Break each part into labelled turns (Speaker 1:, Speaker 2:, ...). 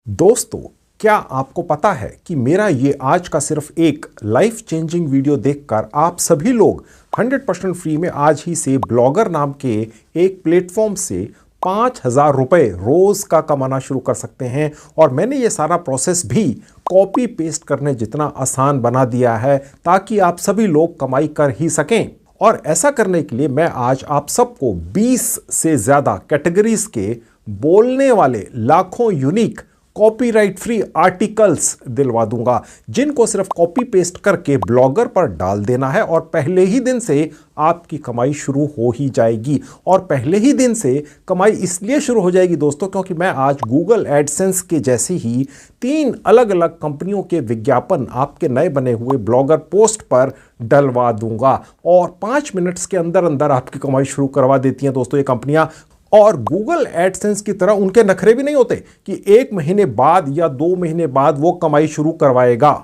Speaker 1: दोस्तों, क्या आपको पता है कि मेरा ये आज का सिर्फ एक लाइफ चेंजिंग वीडियो देखकर आप सभी लोग 100% फ्री में आज ही से ब्लॉगर नाम के एक प्लेटफॉर्म से 5,000 रुपए रोज का कमाना शुरू कर सकते हैं। और मैंने ये सारा प्रोसेस भी कॉपी पेस्ट करने जितना आसान बना दिया है ताकि आप सभी लोग कमाई कर ही सकें। और ऐसा करने के लिए मैं आज आप सबको 20 से ज्यादा कैटेगरीज के बोलने वाले लाखों यूनिक कॉपीराइट फ्री आर्टिकल्स दिलवा दूंगा, जिनको सिर्फ कॉपी पेस्ट करके ब्लॉगर पर डाल देना है और पहले ही दिन से आपकी कमाई शुरू हो ही जाएगी। और पहले ही दिन से कमाई इसलिए शुरू हो जाएगी दोस्तों, क्योंकि मैं आज गूगल एडसेंस के जैसी ही 3 अलग अलग कंपनियों के विज्ञापन आपके नए बने हुए ब्लॉगर पोस्ट पर डलवा दूंगा और 5 मिनट्स के अंदर अंदर आपकी कमाई शुरू करवा देती हैं दोस्तों ये कंपनियां। और गूगल एडसेंस की तरह उनके नखरे भी नहीं होते कि 1 महीने बाद या 2 महीने बाद वो कमाई शुरू करवाएगा।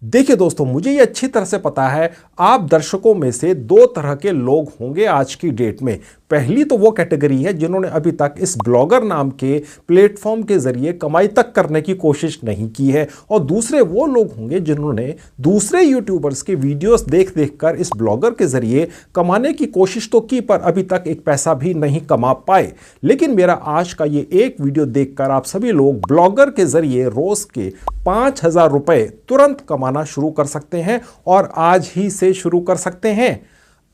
Speaker 1: देखिए दोस्तों, मुझे ये अच्छी तरह से पता है आप दर्शकों में से 2 तरह के लोग होंगे आज की डेट में। पहली तो वो कैटेगरी है जिन्होंने अभी तक इस ब्लॉगर नाम के प्लेटफॉर्म के जरिए कमाई तक करने की कोशिश नहीं की है, और दूसरे वो लोग होंगे जिन्होंने दूसरे यूट्यूबर्स के वीडियोस देख देख कर इस ब्लॉगर के जरिए कमाने की कोशिश तो की पर अभी तक एक पैसा भी नहीं कमा पाए। लेकिन मेरा आज का ये एक वीडियो देखकर आप सभी लोग ब्लॉगर के जरिए रोज के 5,000 रुपए तुरंत कमाना शुरू कर सकते हैं और आज ही से शुरू कर सकते हैं।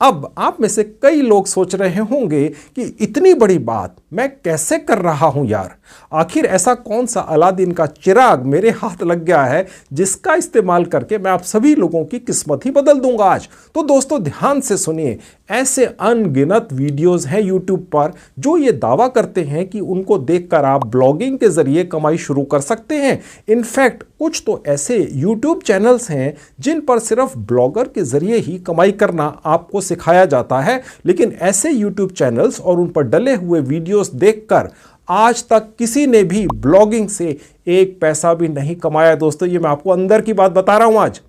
Speaker 1: अब आप में से कई लोग सोच रहे होंगे कि इतनी बड़ी बात मैं कैसे कर रहा हूं यार, आखिर ऐसा कौन सा अलादीन का चिराग मेरे हाथ लग गया है जिसका इस्तेमाल करके मैं आप सभी लोगों की किस्मत ही बदल दूंगा आज। तो दोस्तों ध्यान से सुनिए, ऐसे अनगिनत वीडियोस हैं यूट्यूब पर जो ये दावा करते हैं कि उनको देखकर आप ब्लॉगिंग के जरिए कमाई शुरू कर सकते हैं। इनफैक्ट कुछ तो ऐसे यूट्यूब चैनल्स हैं जिन पर सिर्फ ब्लॉगर के जरिए ही कमाई करना आपको सिखाया जाता है। लेकिन ऐसे यूट्यूब चैनल्स और उन पर डले हुए वीडियोस देखकर आज तक किसी ने भी ब्लॉगिंग से एक पैसा भी नहीं कमाया दोस्तों। ये मैं आपको अंदर की बात बता रहा हूं आज।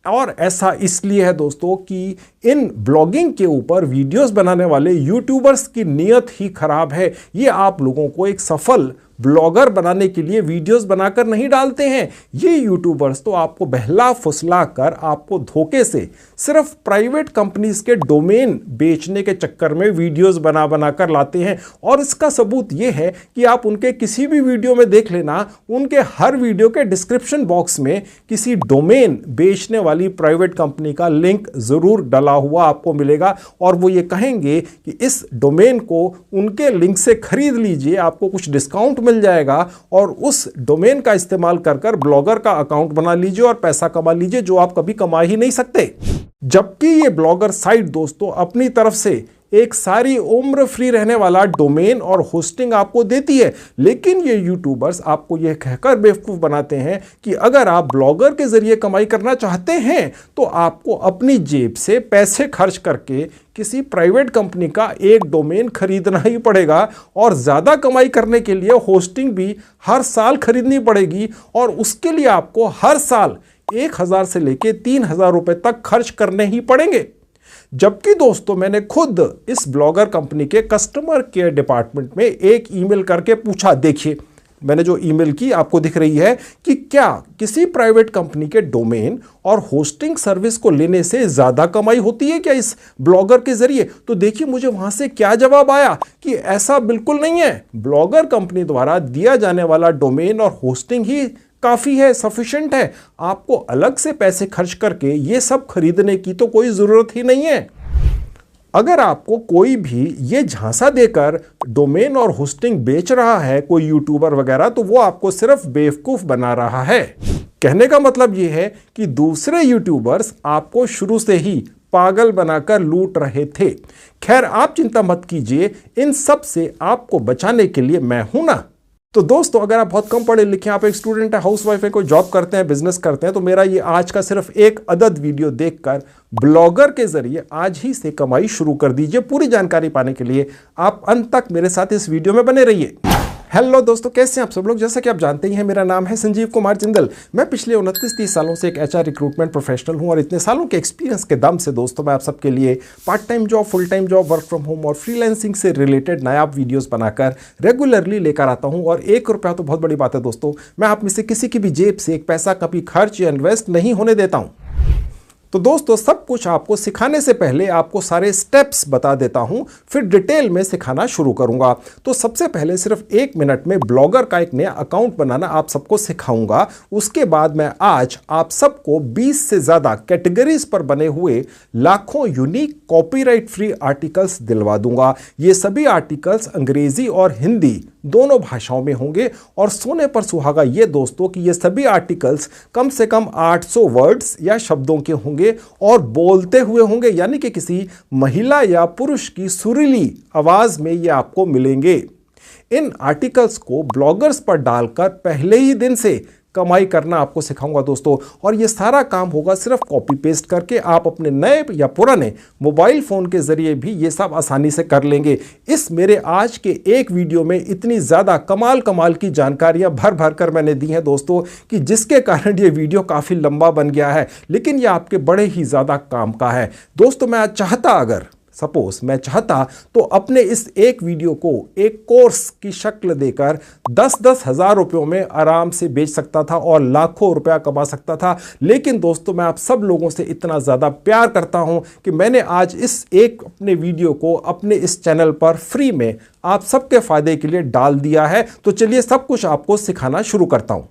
Speaker 1: और ऐसा इसलिए है दोस्तों कि इन ब्लॉगिंग के ऊपर वीडियोस बनाने वाले यूट्यूबर्स की नीयत ही खराब है। ये आप लोगों को एक सफल ब्लॉगर बनाने के लिए वीडियोस बनाकर नहीं डालते हैं। ये यूट्यूबर्स तो आपको बहला फुसला कर आपको धोखे से सिर्फ प्राइवेट कंपनीज के डोमेन बेचने के चक्कर में वीडियोस बना बना कर लाते हैं। और इसका सबूत ये है कि आप उनके किसी भी वीडियो में देख लेना, उनके हर वीडियो के डिस्क्रिप्शन बॉक्स में किसी डोमेन बेचने वाली प्राइवेट कंपनी का लिंक जरूर डला हुआ आपको मिलेगा और वो ये कहेंगे कि इस डोमेन को उनके लिंक से खरीद लीजिए, आपको कुछ डिस्काउंट मिल जाएगा और उस डोमेन का इस्तेमाल कर कर ब्लॉगर का अकाउंट बना लीजिए और पैसा कमा लीजिए, जो आप कभी कमा ही नहीं सकते। जबकि ये ब्लॉगर साइट दोस्तों अपनी तरफ से एक सारी उम्र फ्री रहने वाला डोमेन और होस्टिंग आपको देती है। लेकिन ये यूट्यूबर्स आपको यह कहकर बेवकूफ बनाते हैं कि अगर आप ब्लॉगर के जरिए कमाई करना चाहते हैं तो आपको अपनी जेब से पैसे खर्च करके किसी प्राइवेट कंपनी का एक डोमेन खरीदना ही पड़ेगा और ज्यादा कमाई करने के लिए होस्टिंग भी हर साल खरीदनी पड़ेगी और उसके लिए आपको हर साल 1,000 से लेकर 3,000 रुपए तक खर्च करने ही पड़ेंगे। जबकि दोस्तों मैंने खुद इस ब्लॉगर कंपनी के कस्टमर केयर डिपार्टमेंट में एक ईमेल करके पूछा, देखिए मैंने जो ईमेल की आपको दिख रही है, कि क्या किसी प्राइवेट कंपनी के डोमेन और होस्टिंग सर्विस को लेने से ज्यादा कमाई होती है क्या इस ब्लॉगर के जरिए। तो देखिए मुझे वहां से क्या जवाब आया कि ऐसा बिल्कुल नहीं है। ब्लॉगर कंपनी द्वारा दिया जाने वाला डोमेन और होस्टिंग ही काफी है, सफिशिएंट है। आपको अलग से पैसे खर्च करके ये सब खरीदने की तो कोई जरूरत ही नहीं है। अगर आपको कोई भी ये झांसा देकर डोमेन और होस्टिंग बेच रहा है, कोई यूट्यूबर वगैरह, तो वो आपको सिर्फ बेवकूफ बना रहा है। कहने का मतलब ये है कि दूसरे यूट्यूबर्स आपको शुरू से ही पागल बनाकर लूट रहे थे। खैर आप चिंता मत कीजिए, इन सब से आपको बचाने के लिए मैं हूं ना। तो दोस्तों अगर आप बहुत कम पढ़े लिखे, आप एक स्टूडेंट है, हाउसवाइफ है, कोई जॉब करते हैं, बिजनेस करते हैं, तो मेरा ये आज का सिर्फ एक अदद वीडियो देखकर ब्लॉगर के जरिए आज ही से कमाई शुरू कर दीजिए। पूरी जानकारी पाने के लिए आप अंत तक मेरे साथ इस वीडियो में बने रहिए। हेलो दोस्तों, कैसे हैं आप सब लोग। जैसा कि आप जानते ही हैं, मेरा नाम है संजीव कुमार जिंदल। मैं पिछले 29-30 सालों से एक एचआर रिक्रूटमेंट प्रोफेशनल हूं और इतने सालों के एक्सपीरियंस के दम से दोस्तों मैं आप सबके लिए part time job, full time job, work from home और फ्रीलांसिंग से रिलेटेड नायाब वीडियोस बनाकर रेगुलरली लेकर आता हूं। और ₹1 तो बहुत बड़ी बात है दोस्तों। मैं आप में से किसी की भी जेब से एक पैसा कभी खर्च या इन्वेस्ट नहीं होने देता हूं। तो दोस्तों, सब कुछ आपको सिखाने से पहले आपको सारे स्टेप्स बता देता हूं, फिर डिटेल में सिखाना शुरू करूंगा। तो सबसे पहले सिर्फ 1 मिनट में ब्लॉगर का एक नया अकाउंट बनाना आप सबको सिखाऊंगा। उसके बाद मैं आज आप सबको 20 से ज्यादा कैटेगरीज पर बने हुए लाखों यूनिक कॉपीराइट फ्री आर्टिकल्स दिलवा दूंगा। ये सभी आर्टिकल्स अंग्रेजी और हिंदी दोनों भाषाओं में होंगे और सोने पर सुहागा ये दोस्तों कि ये सभी आर्टिकल्स कम से कम 800 वर्ड्स या शब्दों के होंगे और बोलते हुए होंगे, यानी कि किसी महिला या पुरुष की सुरीली आवाज में ये आपको मिलेंगे। इन आर्टिकल्स को ब्लॉगर्स पर डालकर पहले ही दिन से कमाई करना आपको सिखाऊंगा दोस्तों। और ये सारा काम होगा सिर्फ कॉपी पेस्ट करके। आप अपने नए या पुराने मोबाइल फोन के जरिए भी ये सब आसानी से कर लेंगे। इस मेरे आज के एक वीडियो में इतनी ज्यादा कमाल की जानकारियां भर भर कर मैंने दी हैं दोस्तों कि जिसके कारण ये वीडियो काफी लंबा बन गया है, लेकिन ये आपके बड़े ही ज्यादा काम का है दोस्तों। मैं आज मैं चाहता तो अपने इस एक वीडियो को एक कोर्स की शक्ल देकर 10-10 हजार रुपयों में आराम से बेच सकता था और लाखों रुपया कमा सकता था। लेकिन दोस्तों, मैं आप सब लोगों से इतना ज्यादा प्यार करता हूं कि मैंने आज इस एक अपने वीडियो को अपने इस चैनल पर फ्री में आप सबके फायदे के लिए डाल दिया है। तो चलिए सब कुछ आपको सिखाना शुरू करता हूं।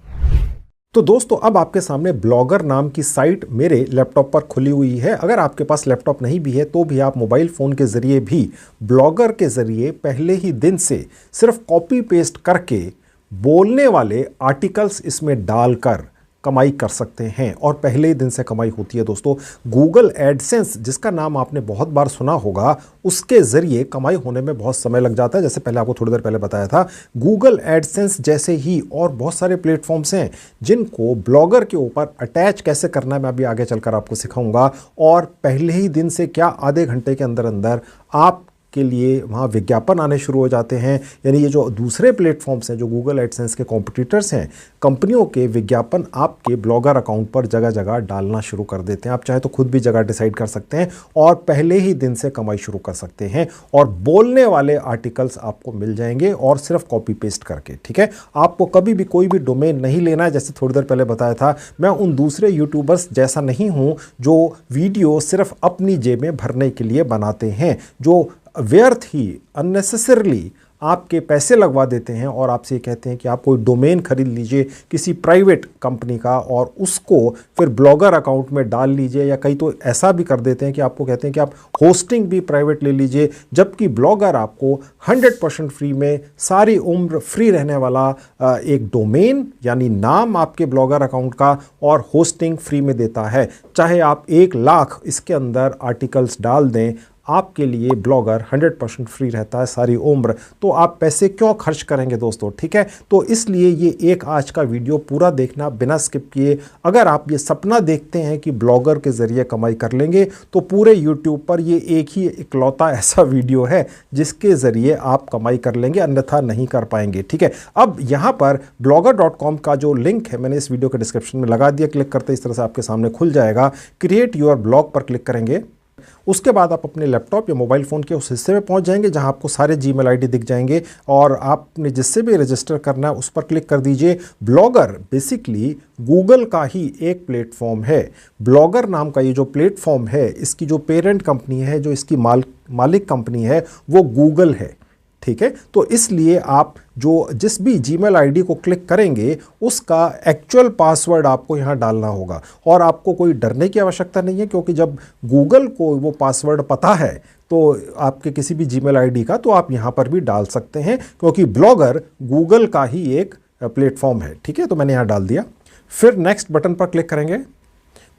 Speaker 1: तो दोस्तों, अब आपके सामने ब्लॉगर नाम की साइट मेरे लैपटॉप पर खुली हुई है। अगर आपके पास लैपटॉप नहीं भी है तो भी आप मोबाइल फ़ोन के ज़रिए भी ब्लॉगर के ज़रिए पहले ही दिन से सिर्फ कॉपी पेस्ट करके बोलने वाले आर्टिकल्स इसमें डालकर कमाई कर सकते हैं और पहले ही दिन से कमाई होती है दोस्तों। गूगल एडसेंस, जिसका नाम आपने बहुत बार सुना होगा, उसके ज़रिए कमाई होने में बहुत समय लग जाता है। जैसे पहले आपको थोड़ी देर पहले बताया था, गूगल एडसेंस जैसे ही और बहुत सारे प्लेटफॉर्म्स हैं जिनको ब्लॉगर के ऊपर अटैच कैसे करना है मैं अभी आगे चलकर आपको सिखाऊंगा। और पहले ही दिन से क्या आधे घंटे के अंदर अंदर आप के लिए वहाँ विज्ञापन आने शुरू हो जाते हैं। यानी ये जो दूसरे प्लेटफॉर्म्स हैं, जो गूगल एडसेंस के कॉम्पिटिटर्स हैं, कंपनियों के विज्ञापन आपके ब्लॉगर अकाउंट पर जगह जगह डालना शुरू कर देते हैं। आप चाहे तो खुद भी जगह डिसाइड कर सकते हैं और पहले ही दिन से कमाई शुरू कर सकते हैं और बोलने वाले आर्टिकल्स आपको मिल जाएंगे और सिर्फ कॉपी पेस्ट करके। ठीक है, आपको कभी भी कोई भी डोमेन नहीं लेना है। जैसे थोड़ी देर पहले बताया था, मैं उन दूसरे यूट्यूबर्स जैसा नहीं हूँ जो वीडियो सिर्फ अपनी जेब में भरने के लिए बनाते हैं, जो व्यर्थ ही अननेसेसरली आपके पैसे लगवा देते हैं और आपसे कहते हैं कि आप कोई डोमेन खरीद लीजिए किसी प्राइवेट कंपनी का और उसको फिर ब्लॉगर अकाउंट में डाल लीजिए। या कई तो ऐसा भी कर देते हैं कि आपको कहते हैं कि आप होस्टिंग भी प्राइवेट ले लीजिए, जबकि ब्लॉगर आपको 100% फ्री में सारी उम्र फ्री रहने वाला एक डोमेन यानी नाम आपके ब्लॉगर अकाउंट का और होस्टिंग फ्री में देता है। चाहे आप 1 लाख इसके अंदर आर्टिकल्स डाल दें, आपके लिए ब्लॉगर 100% फ्री रहता है सारी उम्र। तो आप पैसे क्यों खर्च करेंगे दोस्तों। ठीक है, तो इसलिए ये एक आज का वीडियो पूरा देखना बिना स्किप किए। अगर आप ये सपना देखते हैं कि ब्लॉगर के ज़रिए कमाई कर लेंगे तो पूरे यूट्यूब पर ये एक ही इकलौता ऐसा वीडियो है जिसके ज़रिए आप कमाई कर लेंगे, अन्यथा नहीं कर पाएंगे। ठीक है, अब यहाँ पर blogger.com का जो लिंक है मैंने इस वीडियो के डिस्क्रिप्शन में लगा दिया। क्लिक करते इस तरह से आपके सामने खुल जाएगा। क्रिएट योर ब्लॉग पर क्लिक करेंगे। उसके बाद आप अपने लैपटॉप या मोबाइल फ़ोन के उस हिस्से में पहुंच जाएंगे जहां आपको सारे जीमेल आईडी दिख जाएंगे और आपने जिससे भी रजिस्टर करना है उस पर क्लिक कर दीजिए। ब्लॉगर बेसिकली गूगल का ही एक प्लेटफॉर्म है। ब्लॉगर नाम का ये जो प्लेटफॉर्म है, इसकी जो पेरेंट कंपनी है, जो इसकी मालिक कंपनी है, वो गूगल है। ठीक है, तो इसलिए आप जिस भी जीमेल आईडी को क्लिक करेंगे उसका एक्चुअल पासवर्ड आपको यहाँ डालना होगा और आपको कोई डरने की आवश्यकता नहीं है, क्योंकि जब गूगल को वो पासवर्ड पता है तो आपके किसी भी जीमेल आईडी का, तो आप यहाँ पर भी डाल सकते हैं, क्योंकि ब्लॉगर गूगल का ही एक प्लेटफॉर्म है। ठीक है, तो मैंने यहाँ डाल दिया। फिर नेक्स्ट बटन पर क्लिक करेंगे।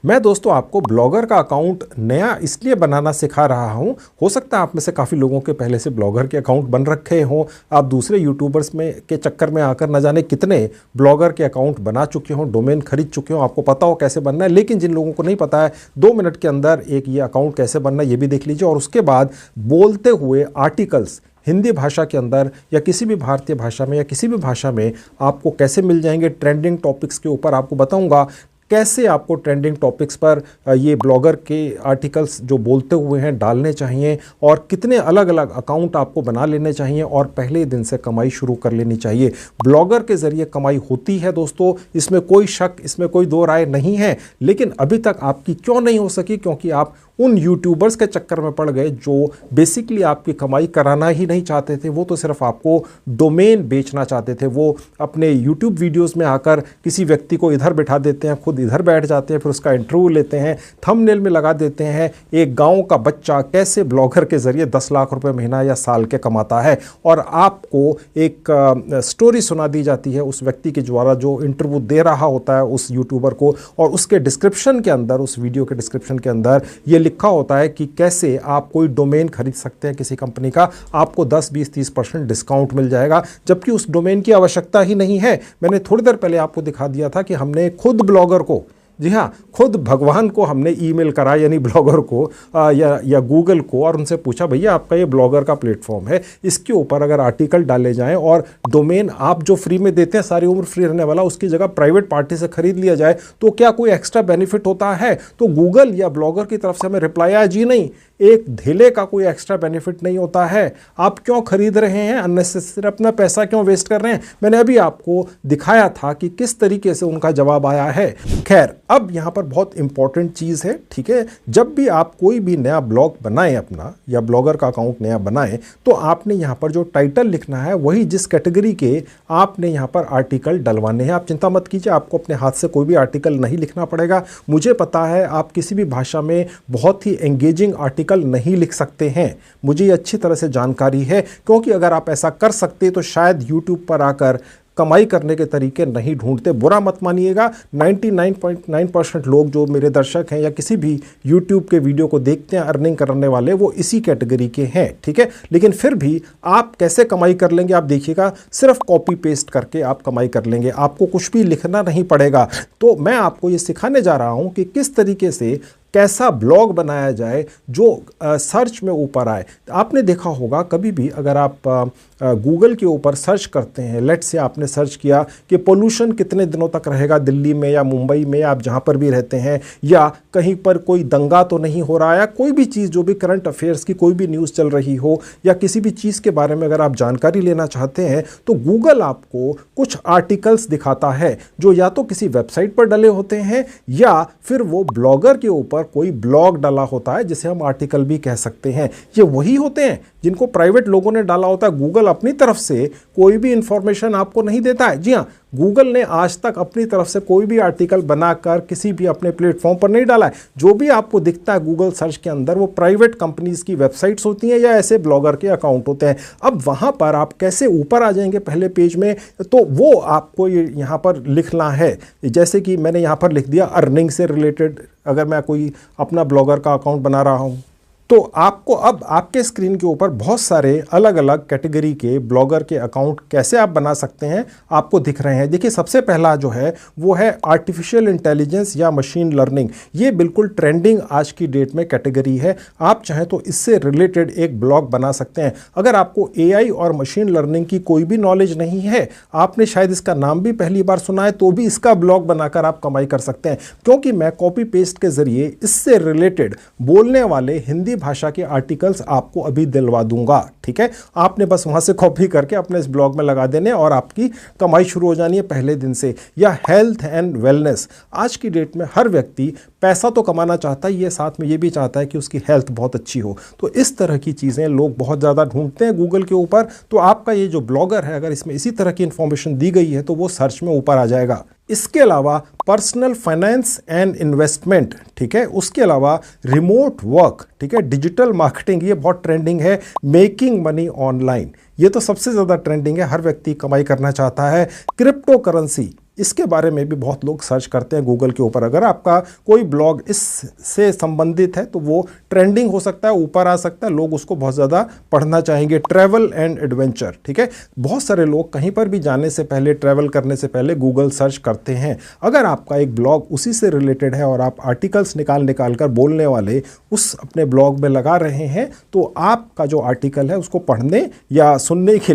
Speaker 1: मैं दोस्तों आपको ब्लॉगर का अकाउंट नया इसलिए बनाना सिखा रहा हूं। हो सकता है आप में से काफ़ी लोगों के पहले से ब्लॉगर के अकाउंट बन रखे हों, आप दूसरे यूट्यूबर्स में के चक्कर में आकर न जाने कितने ब्लॉगर के अकाउंट बना चुके हों, डोमेन खरीद चुके हों, आपको पता हो कैसे बनना है। लेकिन जिन लोगों को नहीं पता है, 2 मिनट के अंदर एक ये अकाउंट कैसे बनना है ये भी देख लीजिए। और उसके बाद बोलते हुए आर्टिकल्स हिंदी भाषा के अंदर या किसी भी भारतीय भाषा में या किसी भी भाषा में आपको कैसे मिल जाएंगे। ट्रेंडिंग टॉपिक्स के ऊपर आपको बताऊंगा कैसे आपको ट्रेंडिंग टॉपिक्स पर ये ब्लॉगर के आर्टिकल्स जो बोलते हुए हैं डालने चाहिए और कितने अलग अलग अकाउंट आपको बना लेने चाहिए और पहले दिन से कमाई शुरू कर लेनी चाहिए। ब्लॉगर के ज़रिए कमाई होती है दोस्तों, इसमें कोई शक, इसमें कोई दो राय नहीं है। लेकिन अभी तक आपकी क्यों नहीं हो सकी? क्योंकि आप उन यूट्यूबर्स के चक्कर में पड़ गए जो बेसिकली आपकी कमाई कराना ही नहीं चाहते थे। वो तो सिर्फ आपको डोमेन बेचना चाहते थे। वो अपने यूट्यूब वीडियोस में आकर किसी व्यक्ति को इधर बिठा देते हैं, खुद इधर बैठ जाते हैं, फिर उसका इंटरव्यू लेते हैं, थंबनेल में लगा देते हैं एक गांव का बच्चा कैसे ब्लॉगर के ज़रिए 10 लाख रुपए महीना या साल के कमाता है, और आपको एक स्टोरी सुना दी जाती है उस व्यक्ति के द्वारा जो इंटरव्यू दे रहा होता है उस यूट्यूबर को, और उसके डिस्क्रिप्शन के अंदर, उस वीडियो के डिस्क्रिप्शन के अंदर ये लिखा होता है कि कैसे आप कोई डोमेन खरीद सकते हैं किसी कंपनी का, आपको 10, 20, 30% डिस्काउंट मिल जाएगा, जबकि उस डोमेन की आवश्यकता ही नहीं है। मैंने थोड़ी देर पहले आपको दिखा दिया था कि हमने खुद ब्लॉगर को, जी हाँ, खुद भगवान को हमने ईमेल करा, यानी ब्लॉगर को या गूगल को, और उनसे पूछा भैया आपका ये ब्लॉगर का प्लेटफॉर्म है, इसके ऊपर अगर आर्टिकल डाले जाएं और डोमेन आप जो फ्री में देते हैं सारी उम्र फ्री रहने वाला, उसकी जगह प्राइवेट पार्टी से खरीद लिया जाए तो क्या कोई एक्स्ट्रा बेनिफिट होता है? तो गूगल या ब्लॉगर की तरफ से हमें रिप्लाई आया, जी नहीं, एक धेले का कोई एक्स्ट्रा बेनिफिट नहीं होता है। आप क्यों खरीद रहे हैं? अननेसेसरी अपना पैसा क्यों वेस्ट कर रहे हैं? मैंने अभी आपको दिखाया था कि किस तरीके से उनका जवाब आया है। खैर, अब यहाँ पर बहुत इंपॉर्टेंट चीज़ है, ठीक है, जब भी आप कोई भी नया ब्लॉग बनाएं अपना या ब्लॉगर का अकाउंट नया बनाएं तो आपने यहाँ पर जो टाइटल लिखना है वही जिस कैटेगरी के आपने यहाँ पर आर्टिकल डलवाने हैं। आप चिंता मत कीजिए, आपको अपने हाथ से कोई भी आर्टिकल नहीं लिखना पड़ेगा। मुझे पता है आप किसी भी भाषा में बहुत ही एंगेजिंग आर्टिकल नहीं लिख सकते हैं, मुझे ये अच्छी तरह से जानकारी है, क्योंकि अगर आप ऐसा कर सकते तो शायद यूट्यूब पर आकर कमाई करने के तरीके नहीं ढूंढते। बुरा मत मानिएगा, 99.9% लोग जो मेरे दर्शक हैं या किसी भी YouTube के वीडियो को देखते हैं अर्निंग करने वाले, वो इसी कैटेगरी के हैं, ठीक है। लेकिन फिर भी आप कैसे कमाई कर लेंगे आप देखिएगा, सिर्फ कॉपी पेस्ट करके आप कमाई कर लेंगे, आपको कुछ भी लिखना नहीं पड़ेगा। तो मैं आपको ये सिखाने जा रहा हूँ कि किस तरीके से कैसा ब्लॉग बनाया जाए जो सर्च में ऊपर आए। आपने देखा होगा कभी भी अगर आप गूगल के ऊपर सर्च करते हैं, लेट से आपने सर्च किया कि पोल्यूशन कितने दिनों तक रहेगा दिल्ली में या मुंबई में या आप जहाँ पर भी रहते हैं, या कहीं पर कोई दंगा तो नहीं हो रहा है, कोई भी चीज़ जो भी करंट अफेयर्स की कोई भी न्यूज़ चल रही हो या किसी भी चीज़ के बारे में अगर आप जानकारी लेना चाहते हैं तो गूगल आपको कुछ आर्टिकल्स दिखाता है जो या तो किसी वेबसाइट पर डले होते हैं या फिर वो ब्लॉगर के ऊपर कोई ब्लॉग डाला होता है जिसे हम आर्टिकल भी कह सकते हैं। ये वही होते हैं जिनको प्राइवेट लोगों ने डाला होता है। गूगल अपनी तरफ से कोई भी इंफॉर्मेशन आपको नहीं देता है। जी हाँ, गूगल ने आज तक अपनी तरफ से कोई भी आर्टिकल बनाकर किसी भी अपने प्लेटफॉर्म पर नहीं डाला है। जो भी आपको दिखता है गूगल सर्च के अंदर वो प्राइवेट कंपनीज की वेबसाइट्स होती हैं या ऐसे ब्लॉगर के अकाउंट होते हैं। अब वहाँ पर आप कैसे ऊपर आ जाएंगे पहले पेज में, तो वो आपको यहाँ पर लिखना है। जैसे कि मैंने यहाँ पर लिख दिया अर्निंग से रिलेटेड, अगर मैं कोई अपना ब्लॉगर का अकाउंट बना रहा हूँ तो आपको अब आपके स्क्रीन के ऊपर बहुत सारे अलग अलग कैटेगरी के ब्लॉगर के अकाउंट कैसे आप बना सकते हैं आपको दिख रहे हैं। देखिए, सबसे पहला जो है वो है आर्टिफिशियल इंटेलिजेंस या मशीन लर्निंग। ये बिल्कुल ट्रेंडिंग आज की डेट में कैटेगरी है। आप चाहें तो इससे रिलेटेड एक ब्लॉग बना सकते हैं। अगर आपको एआई और मशीन लर्निंग की कोई भी नॉलेज नहीं है, आपने शायद इसका नाम भी पहली बार सुना है, तो भी इसका ब्लॉग बनाकर आप कमाई कर सकते हैं, क्योंकि मैं कॉपी पेस्ट के जरिए इससे रिलेटेड बोलने वाले हिंदी भाषा के आर्टिकल्स आपको अभी दिलवा दूंगा, ठीक है। आपने बस वहां से कॉपी करके अपने इस ब्लॉग में लगा देने और आपकी कमाई शुरू हो जानी है पहले दिन से। या हेल्थ एंड वेलनेस, आज की डेट में हर व्यक्ति पैसा तो कमाना चाहता है, ये साथ में ये भी चाहता है कि उसकी हेल्थ बहुत अच्छी हो। तो इस तरह की चीज़ें लोग बहुत ज़्यादा ढूंढते हैं गूगल के ऊपर। तो आपका ये जो ब्लॉगर है, अगर इसमें इसी तरह की इंफॉर्मेशन दी गई है तो वो सर्च में ऊपर आ जाएगा। इसके अलावा पर्सनल फाइनेंस एंड इन्वेस्टमेंट, ठीक है, उसके अलावा रिमोट वर्क, ठीक है, डिजिटल मार्केटिंग, ये बहुत ट्रेंडिंग है। मेकिंग मनी ऑनलाइन, ये तो सबसे ज़्यादा ट्रेंडिंग है, हर व्यक्ति कमाई करना चाहता है। क्रिप्टो करेंसी, इसके बारे में भी बहुत लोग सर्च करते हैं गूगल के ऊपर। अगर आपका कोई ब्लॉग इससे संबंधित है तो वो ट्रेंडिंग हो सकता है, ऊपर आ सकता है, लोग उसको बहुत ज़्यादा पढ़ना चाहेंगे। ट्रैवल एंड एडवेंचर, ठीक है, बहुत सारे लोग कहीं पर भी जाने से पहले, ट्रैवल करने से पहले गूगल सर्च करते हैं। अगर आपका एक ब्लॉग उसी से रिलेटेड है और आप आर्टिकल्स निकाल कर बोलने वाले उस अपने ब्लॉग में लगा रहे हैं, तो आपका जो आर्टिकल है उसको पढ़ने या सुनने के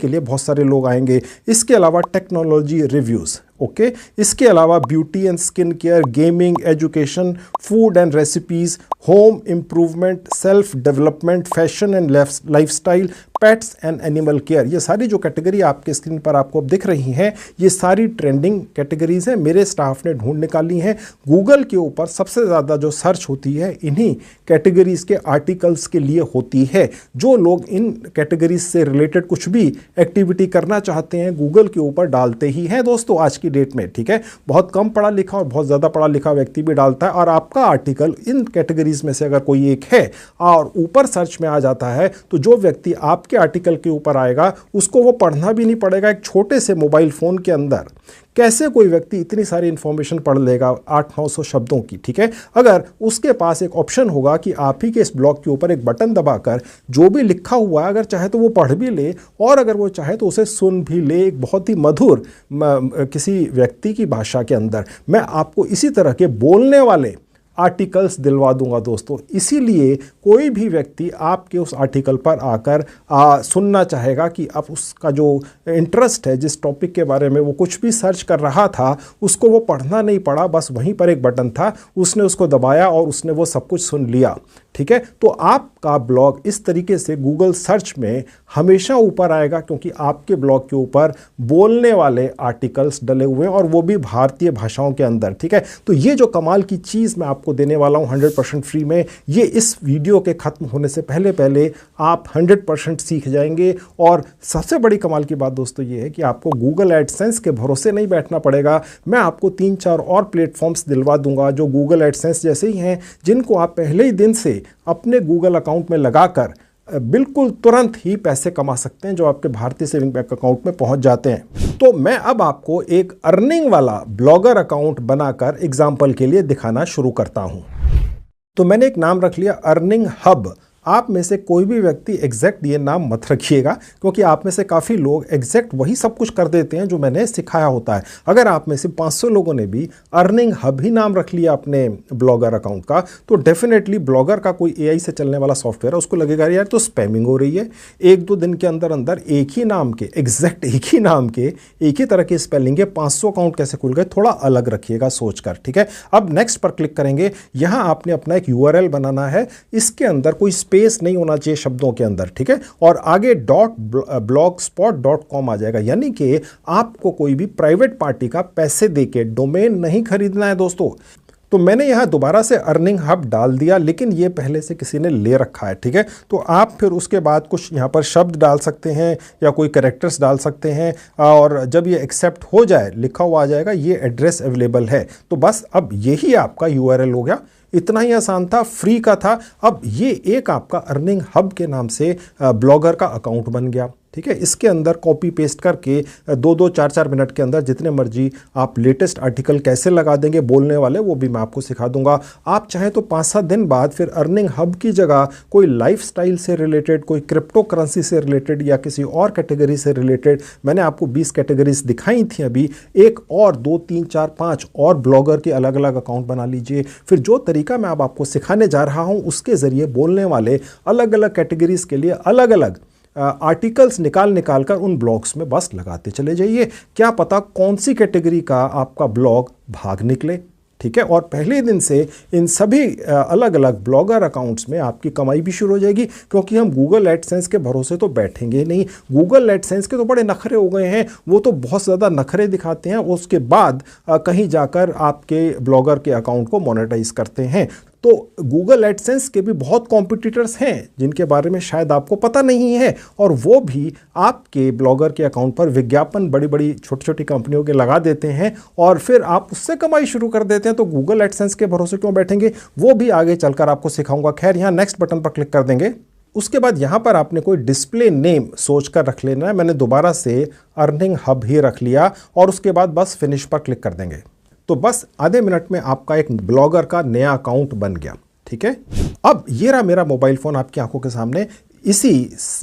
Speaker 1: लिए बहुत सारे लोग आएंगे। इसके अलावा टेक्नोलॉजी रिव्यूज़, ओके, इसके अलावा beauty and skin care, gaming, education, food and recipes, home improvement, self development, fashion and lifestyle, pets and animal care, ये सारी जो कैटेगरी आपके स्क्रीन पर आपको दिख रही हैं, ये सारी ट्रेंडिंग कैटेगरीज हैं। मेरे स्टाफ ने ढूंढ निकाली हैं। गूगल के ऊपर सबसे ज़्यादा जो सर्च होती है इन्हीं कैटेगरीज के आर्टिकल्स के लिए होती है। जो लोग इन कैटेगरीज से रिलेटेड कुछ भी एक्टिविटी करना चाहते हैं गूगल के ऊपर डालते ही हैं दोस्तों आज की डेट में, ठीक है। बहुत कम पढ़ा लिखा और बहुत ज़्यादा पढ़ा लिखा व्यक्ति भी डालता है। और आपका आर्टिकल इन कैटेगरीज में से अगर कोई एक है और ऊपर सर्च में आ जाता है, तो जो व्यक्ति आपके आर्टिकल के ऊपर आएगा उसको वो पढ़ना भी नहीं पड़ेगा। एक छोटे से मोबाइल फ़ोन के अंदर कैसे कोई व्यक्ति इतनी सारी इंफॉर्मेशन पढ़ लेगा 800-900 शब्दों की, ठीक है। अगर उसके पास एक ऑप्शन होगा कि आप ही के इस ब्लॉग के ऊपर एक बटन दबाकर जो भी लिखा हुआ है अगर चाहे तो वो पढ़ भी ले और अगर वो चाहे तो उसे सुन भी ले, एक बहुत ही मधुर किसी व्यक्ति की भाषा के अंदर, मैं आपको इसी तरह के बोलने वाले आर्टिकल्स दिलवा दूंगा दोस्तों। इसीलिए कोई भी व्यक्ति आपके उस आर्टिकल पर आकर सुनना चाहेगा कि अब उसका जो इंटरेस्ट है, जिस टॉपिक के बारे में वो कुछ भी सर्च कर रहा था, उसको वो पढ़ना नहीं पड़ा, बस वहीं पर एक बटन था, उसने उसको दबाया और उसने वो सब कुछ सुन लिया, ठीक है। तो आपका ब्लॉग इस तरीके से गूगल सर्च में हमेशा ऊपर आएगा क्योंकि आपके ब्लॉग के ऊपर बोलने वाले आर्टिकल्स डले हुए हैं और वो भी भारतीय भाषाओं के अंदर, ठीक है। तो ये जो कमाल की चीज़ मैं आपको देने वाला हूँ 100% फ्री में, ये इस वीडियो के ख़त्म होने से पहले आप 100% सीख जाएंगे। और सबसे बड़ी कमाल की बात दोस्तों ये है कि आपको गूगल एडसेंस के भरोसे नहीं बैठना पड़ेगा। मैं आपको 3-4 और प्लेटफॉर्म्स दिलवा दूंगा जो गूगल एडसेंस जैसे ही हैं, जिनको आप पहले ही दिन से अपने गूगल अकाउंट में लगाकर बिल्कुल तुरंत ही पैसे कमा सकते हैं जो आपके भारतीय सेविंग बैंक अकाउंट में पहुंच जाते हैं। तो मैं अब आपको एक अर्निंग वाला ब्लॉगर अकाउंट बनाकर एग्जाम्पल के लिए दिखाना शुरू करता हूं। तो मैंने एक नाम रख लिया अर्निंग हब। आप में से कोई भी व्यक्ति एग्जैक्ट ये नाम मत रखिएगा क्योंकि आप में से काफ़ी लोग एग्जैक्ट वही सब कुछ कर देते हैं जो मैंने सिखाया होता है। अगर आप में से 500 लोगों ने भी अर्निंग हब ही नाम रख लिया अपने ब्लॉगर अकाउंट का, तो डेफिनेटली ब्लॉगर का कोई एआई से चलने वाला सॉफ्टवेयर है, उसको लगेगा यार तो स्पैमिंग हो रही है। 1-2 दिन के अंदर अंदर एक ही नाम के, एग्जैक्ट एक ही नाम के, एक ही तरह के स्पेलिंग के 500 अकाउंट कैसे खुल गए, थोड़ा अलग रखिएगा सोचकर, ठीक है। अब नेक्स्ट पर क्लिक करेंगे। यहाँ आपने अपना एक यूआरएल बनाना है, इसके अंदर कोई स्पेस नहीं होना चाहिए शब्दों के अंदर, ठीक है। और आगे .blogspot.com आ जाएगा, यानी कि आपको कोई भी प्राइवेट पार्टी का पैसे देके डोमेन नहीं खरीदना है दोस्तों। तो मैंने यहाँ दोबारा से अर्निंग हब डाल दिया, लेकिन ये पहले से किसी ने ले रखा है, ठीक है। तो आप फिर उसके बाद कुछ यहाँ पर शब्द डाल सकते हैं या कोई कैरेक्टर्स डाल सकते हैं और जब ये एक्सेप्ट हो जाए लिखा हुआ आ जाएगा ये एड्रेस अवेलेबल है। तो बस अब यही आपका यूआरएल हो गया। इतना ही आसान था, फ्री का था। अब ये एक आपका अर्निंग हब के नाम से ब्लॉगर का अकाउंट बन गया, ठीक है। इसके अंदर कॉपी पेस्ट करके 2-2, 4-4 मिनट के अंदर जितने मर्जी आप लेटेस्ट आर्टिकल कैसे लगा देंगे बोलने वाले, वो भी मैं आपको सिखा दूंगा। आप चाहें तो 5-7 दिन बाद फिर अर्निंग हब की जगह कोई लाइफस्टाइल से रिलेटेड, कोई क्रिप्टो करेंसी से रिलेटेड या किसी और कैटेगरी से रिलेटेड, मैंने आपको 20 कैटेगरीज दिखाई थी अभी, एक और 2, 3, 4, 5 और ब्लॉगर के अलग अलग अकाउंट बना लीजिए। फिर जो तरीका मैं अब आपको सिखाने जा रहा हूँ उसके ज़रिए बोलने वाले अलग अलग कैटेगरीज के लिए अलग अलग आर्टिकल्स निकाल कर उन ब्लॉग्स में बस लगाते चले जाइए। क्या पता कौन सी कैटेगरी का आपका ब्लॉग भाग निकले, ठीक है। और पहले दिन से इन सभी अलग अलग ब्लॉगर अकाउंट्स में आपकी कमाई भी शुरू हो जाएगी क्योंकि हम गूगल एडसेंस के भरोसे तो बैठेंगे नहीं। गूगल एडसेंस के तो बड़े नखरे हो गए हैं, वो तो बहुत ज़्यादा नखरे दिखाते हैं, उसके बाद कहीं जाकर आपके ब्लॉगर के अकाउंट को मोनेटाइज करते हैं। तो गूगल एडसेंस के भी बहुत कॉम्पिटिटर्स हैं जिनके बारे में शायद आपको पता नहीं है और वो भी आपके ब्लॉगर के अकाउंट पर विज्ञापन बड़ी बड़ी छोटी छोटी कंपनियों के लगा देते हैं और फिर आप उससे कमाई शुरू कर देते हैं। तो गूगल एडसेंस के भरोसे क्यों बैठेंगे, वो भी आगे चलकर आपको सिखाऊंगा। खैर यहाँ नेक्स्ट बटन पर क्लिक कर देंगे। उसके बाद यहाँ पर आपने कोई डिस्प्ले नेम सोच कर रख लेना है। मैंने दोबारा से अर्निंग हब ही रख लिया और उसके बाद बस फिनिश पर क्लिक कर देंगे। तो बस आधे मिनट में आपका एक ब्लॉगर का नया अकाउंट बन गया। ठीक है, अब ये रहा मेरा मोबाइल फ़ोन आपकी आंखों के सामने। इसी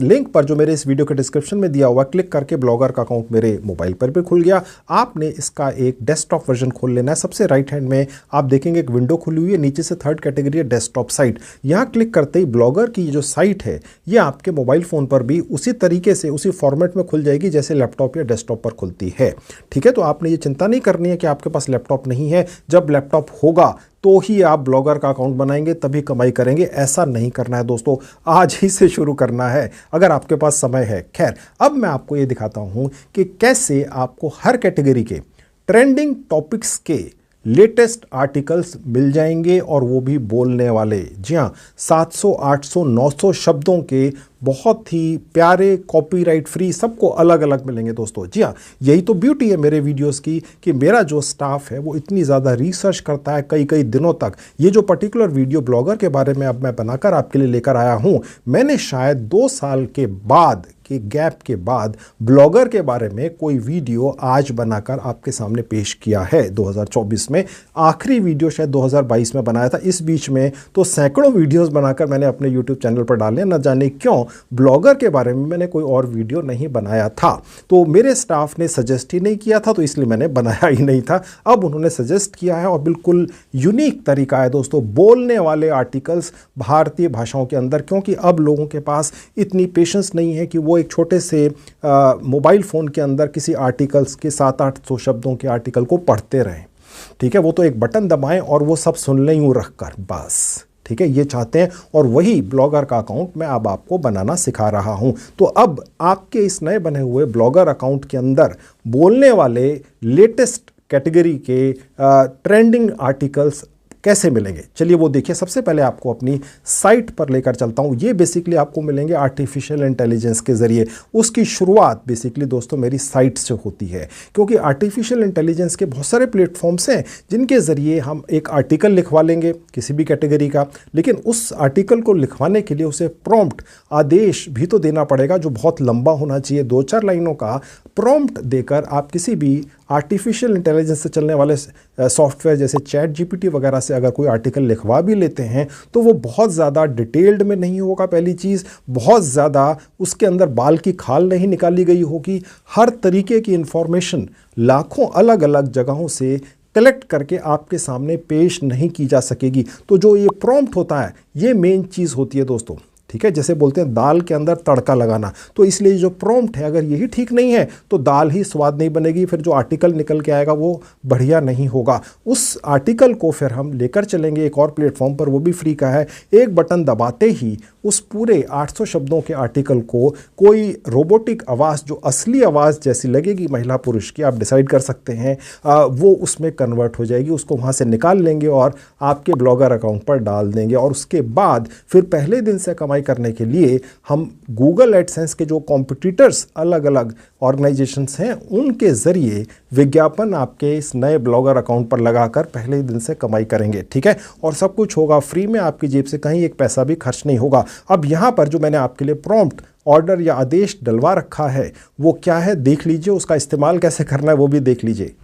Speaker 1: लिंक पर जो मेरे इस वीडियो के डिस्क्रिप्शन में दिया हुआ, क्लिक करके ब्लॉगर का अकाउंट मेरे मोबाइल पर भी खुल गया। आपने इसका एक डेस्कटॉप वर्जन खोल लेना है। सबसे राइट हैंड में आप देखेंगे एक विंडो खुली हुई है, नीचे से थर्ड कैटेगरी है डेस्कटॉप साइट। यहाँ क्लिक करते ही ब्लॉगर की जो साइट है ये आपके मोबाइल फ़ोन पर भी उसी तरीके से उसी फॉर्मेट में खुल जाएगी जैसे लैपटॉप या डेस्कटॉप पर खुलती है। ठीक है, तो आपने ये चिंता नहीं करनी है कि आपके पास लैपटॉप नहीं है। जब लैपटॉप होगा तो ही आप ब्लॉगर का अकाउंट बनाएंगे, तभी कमाई करेंगे। ऐसा नहीं करना है दोस्तों, आज ही से शुरू करना है अगर आपके पास समय है। खैर, अब मैं आपको ये दिखाता हूं कि कैसे आपको हर कैटेगरी के ट्रेंडिंग टॉपिक्स के लेटेस्ट आर्टिकल्स मिल जाएंगे और वो भी बोलने वाले। जी हाँ, 700, 800, 900 शब्दों के बहुत ही प्यारे कॉपीराइट फ्री, सबको अलग अलग मिलेंगे दोस्तों। जी हाँ, यही तो ब्यूटी है मेरे वीडियोस की कि मेरा जो स्टाफ है वो इतनी ज़्यादा रिसर्च करता है कई कई दिनों तक। ये जो पर्टिकुलर वीडियो ब्लॉगर के बारे में अब मैं बनाकर आपके लिए लेकर आया हूँ, मैंने शायद 2 साल के बाद के गैप के बाद ब्लॉगर के बारे में कोई वीडियो आज बनाकर आपके सामने पेश किया है 2024 में। आखिरी वीडियो शायद 2022 में बनाया था। इस बीच में तो सैकड़ों वीडियोस बनाकर मैंने अपने यूट्यूब चैनल पर डाले। न जाने क्यों ब्लॉगर के बारे में मैंने कोई और वीडियो नहीं बनाया था। तो मेरे स्टाफ ने सजेस्ट ही नहीं किया था, तो इसलिए मैंने बनाया ही नहीं था। अब उन्होंने सजेस्ट किया है और बिल्कुल यूनिक तरीका है दोस्तों, बोलने वाले आर्टिकल्स भारतीय भाषाओं के अंदर, क्योंकि अब लोगों के पास इतनी पेशेंस नहीं है कि वो एक छोटे से मोबाइल फ़ोन के अंदर किसी आर्टिकल्स के 700-800 शब्दों के आर्टिकल को पढ़ते रहें। ठीक है, वो तो एक बटन दबाएं और वो सब सुन लें यूँ रख कर, बस। ठीक है, ये चाहते हैं और वही ब्लॉगर का अकाउंट मैं अब आपको बनाना सिखा रहा हूं। तो अब आपके इस नए बने हुए ब्लॉगर अकाउंट के अंदर बोलने वाले लेटेस्ट कैटेगरी के ट्रेंडिंग आर्टिकल्स कैसे मिलेंगे, चलिए वो देखिए। सबसे पहले आपको अपनी साइट पर लेकर चलता हूँ। ये बेसिकली आपको मिलेंगे आर्टिफिशियल इंटेलिजेंस के ज़रिए। उसकी शुरुआत बेसिकली दोस्तों मेरी साइट से होती है, क्योंकि आर्टिफिशियल इंटेलिजेंस के बहुत सारे प्लेटफॉर्म्स हैं जिनके ज़रिए हम एक आर्टिकल लिखवा लेंगे किसी भी कैटेगरी का, लेकिन उस आर्टिकल को लिखवाने के लिए उसे प्रॉम्प्ट आदेश भी तो देना पड़ेगा जो बहुत लंबा होना चाहिए। 2-4 लाइनों का प्रॉम्प्ट देकर आप किसी भी आर्टिफिशियल इंटेलिजेंस से चलने वाले सॉफ्टवेयर जैसे चैट जीपीटी वगैरह से अगर कोई आर्टिकल लिखवा भी लेते हैं तो वो बहुत ज़्यादा डिटेल्ड में नहीं होगा। पहली चीज़, बहुत ज़्यादा उसके अंदर बाल की खाल नहीं निकाली गई होगी। हर तरीके की इंफॉर्मेशन लाखों अलग अलग जगहों से कलेक्ट करके आपके सामने पेश नहीं की जा सकेगी। तो जो ये प्रॉम्प्ट होता है ये मेन चीज़ होती है दोस्तों। ठीक है, जैसे बोलते हैं दाल के अंदर तड़का लगाना, तो इसलिए जो प्रॉम्प्ट है अगर यही ठीक नहीं है तो दाल ही स्वाद नहीं बनेगी, फिर जो आर्टिकल निकल के आएगा वो बढ़िया नहीं होगा। उस आर्टिकल को फिर हम लेकर चलेंगे एक और प्लेटफॉर्म पर, वो भी फ्री का है। एक बटन दबाते ही उस पूरे 800 शब्दों के आर्टिकल को कोई रोबोटिक आवाज़ जो असली आवाज़ जैसी लगेगी महिला पुरुष की, आप डिसाइड कर सकते हैं, वो उसमें कन्वर्ट हो जाएगी। उसको वहाँ से निकाल लेंगे और आपके ब्लॉगर अकाउंट पर डाल देंगे। और उसके बाद फिर पहले दिन से कमाई करने के लिए हम गूगल एडसेंस के जो कॉम्पिटिटर्स अलग अलग ऑर्गेनाइजेशंस हैं उनके ज़रिए विज्ञापन आपके इस नए ब्लॉगर अकाउंट पर लगाकर पहले दिन से कमाई करेंगे। ठीक है, और सब कुछ होगा फ्री में, आपकी जेब से कहीं एक पैसा भी खर्च नहीं होगा। अब यहाँ पर जो मैंने आपके लिए प्रॉम्प्ट ऑर्डर या आदेश डलवा रखा है वो क्या है देख लीजिए, उसका इस्तेमाल कैसे करना है वो भी देख लीजिए।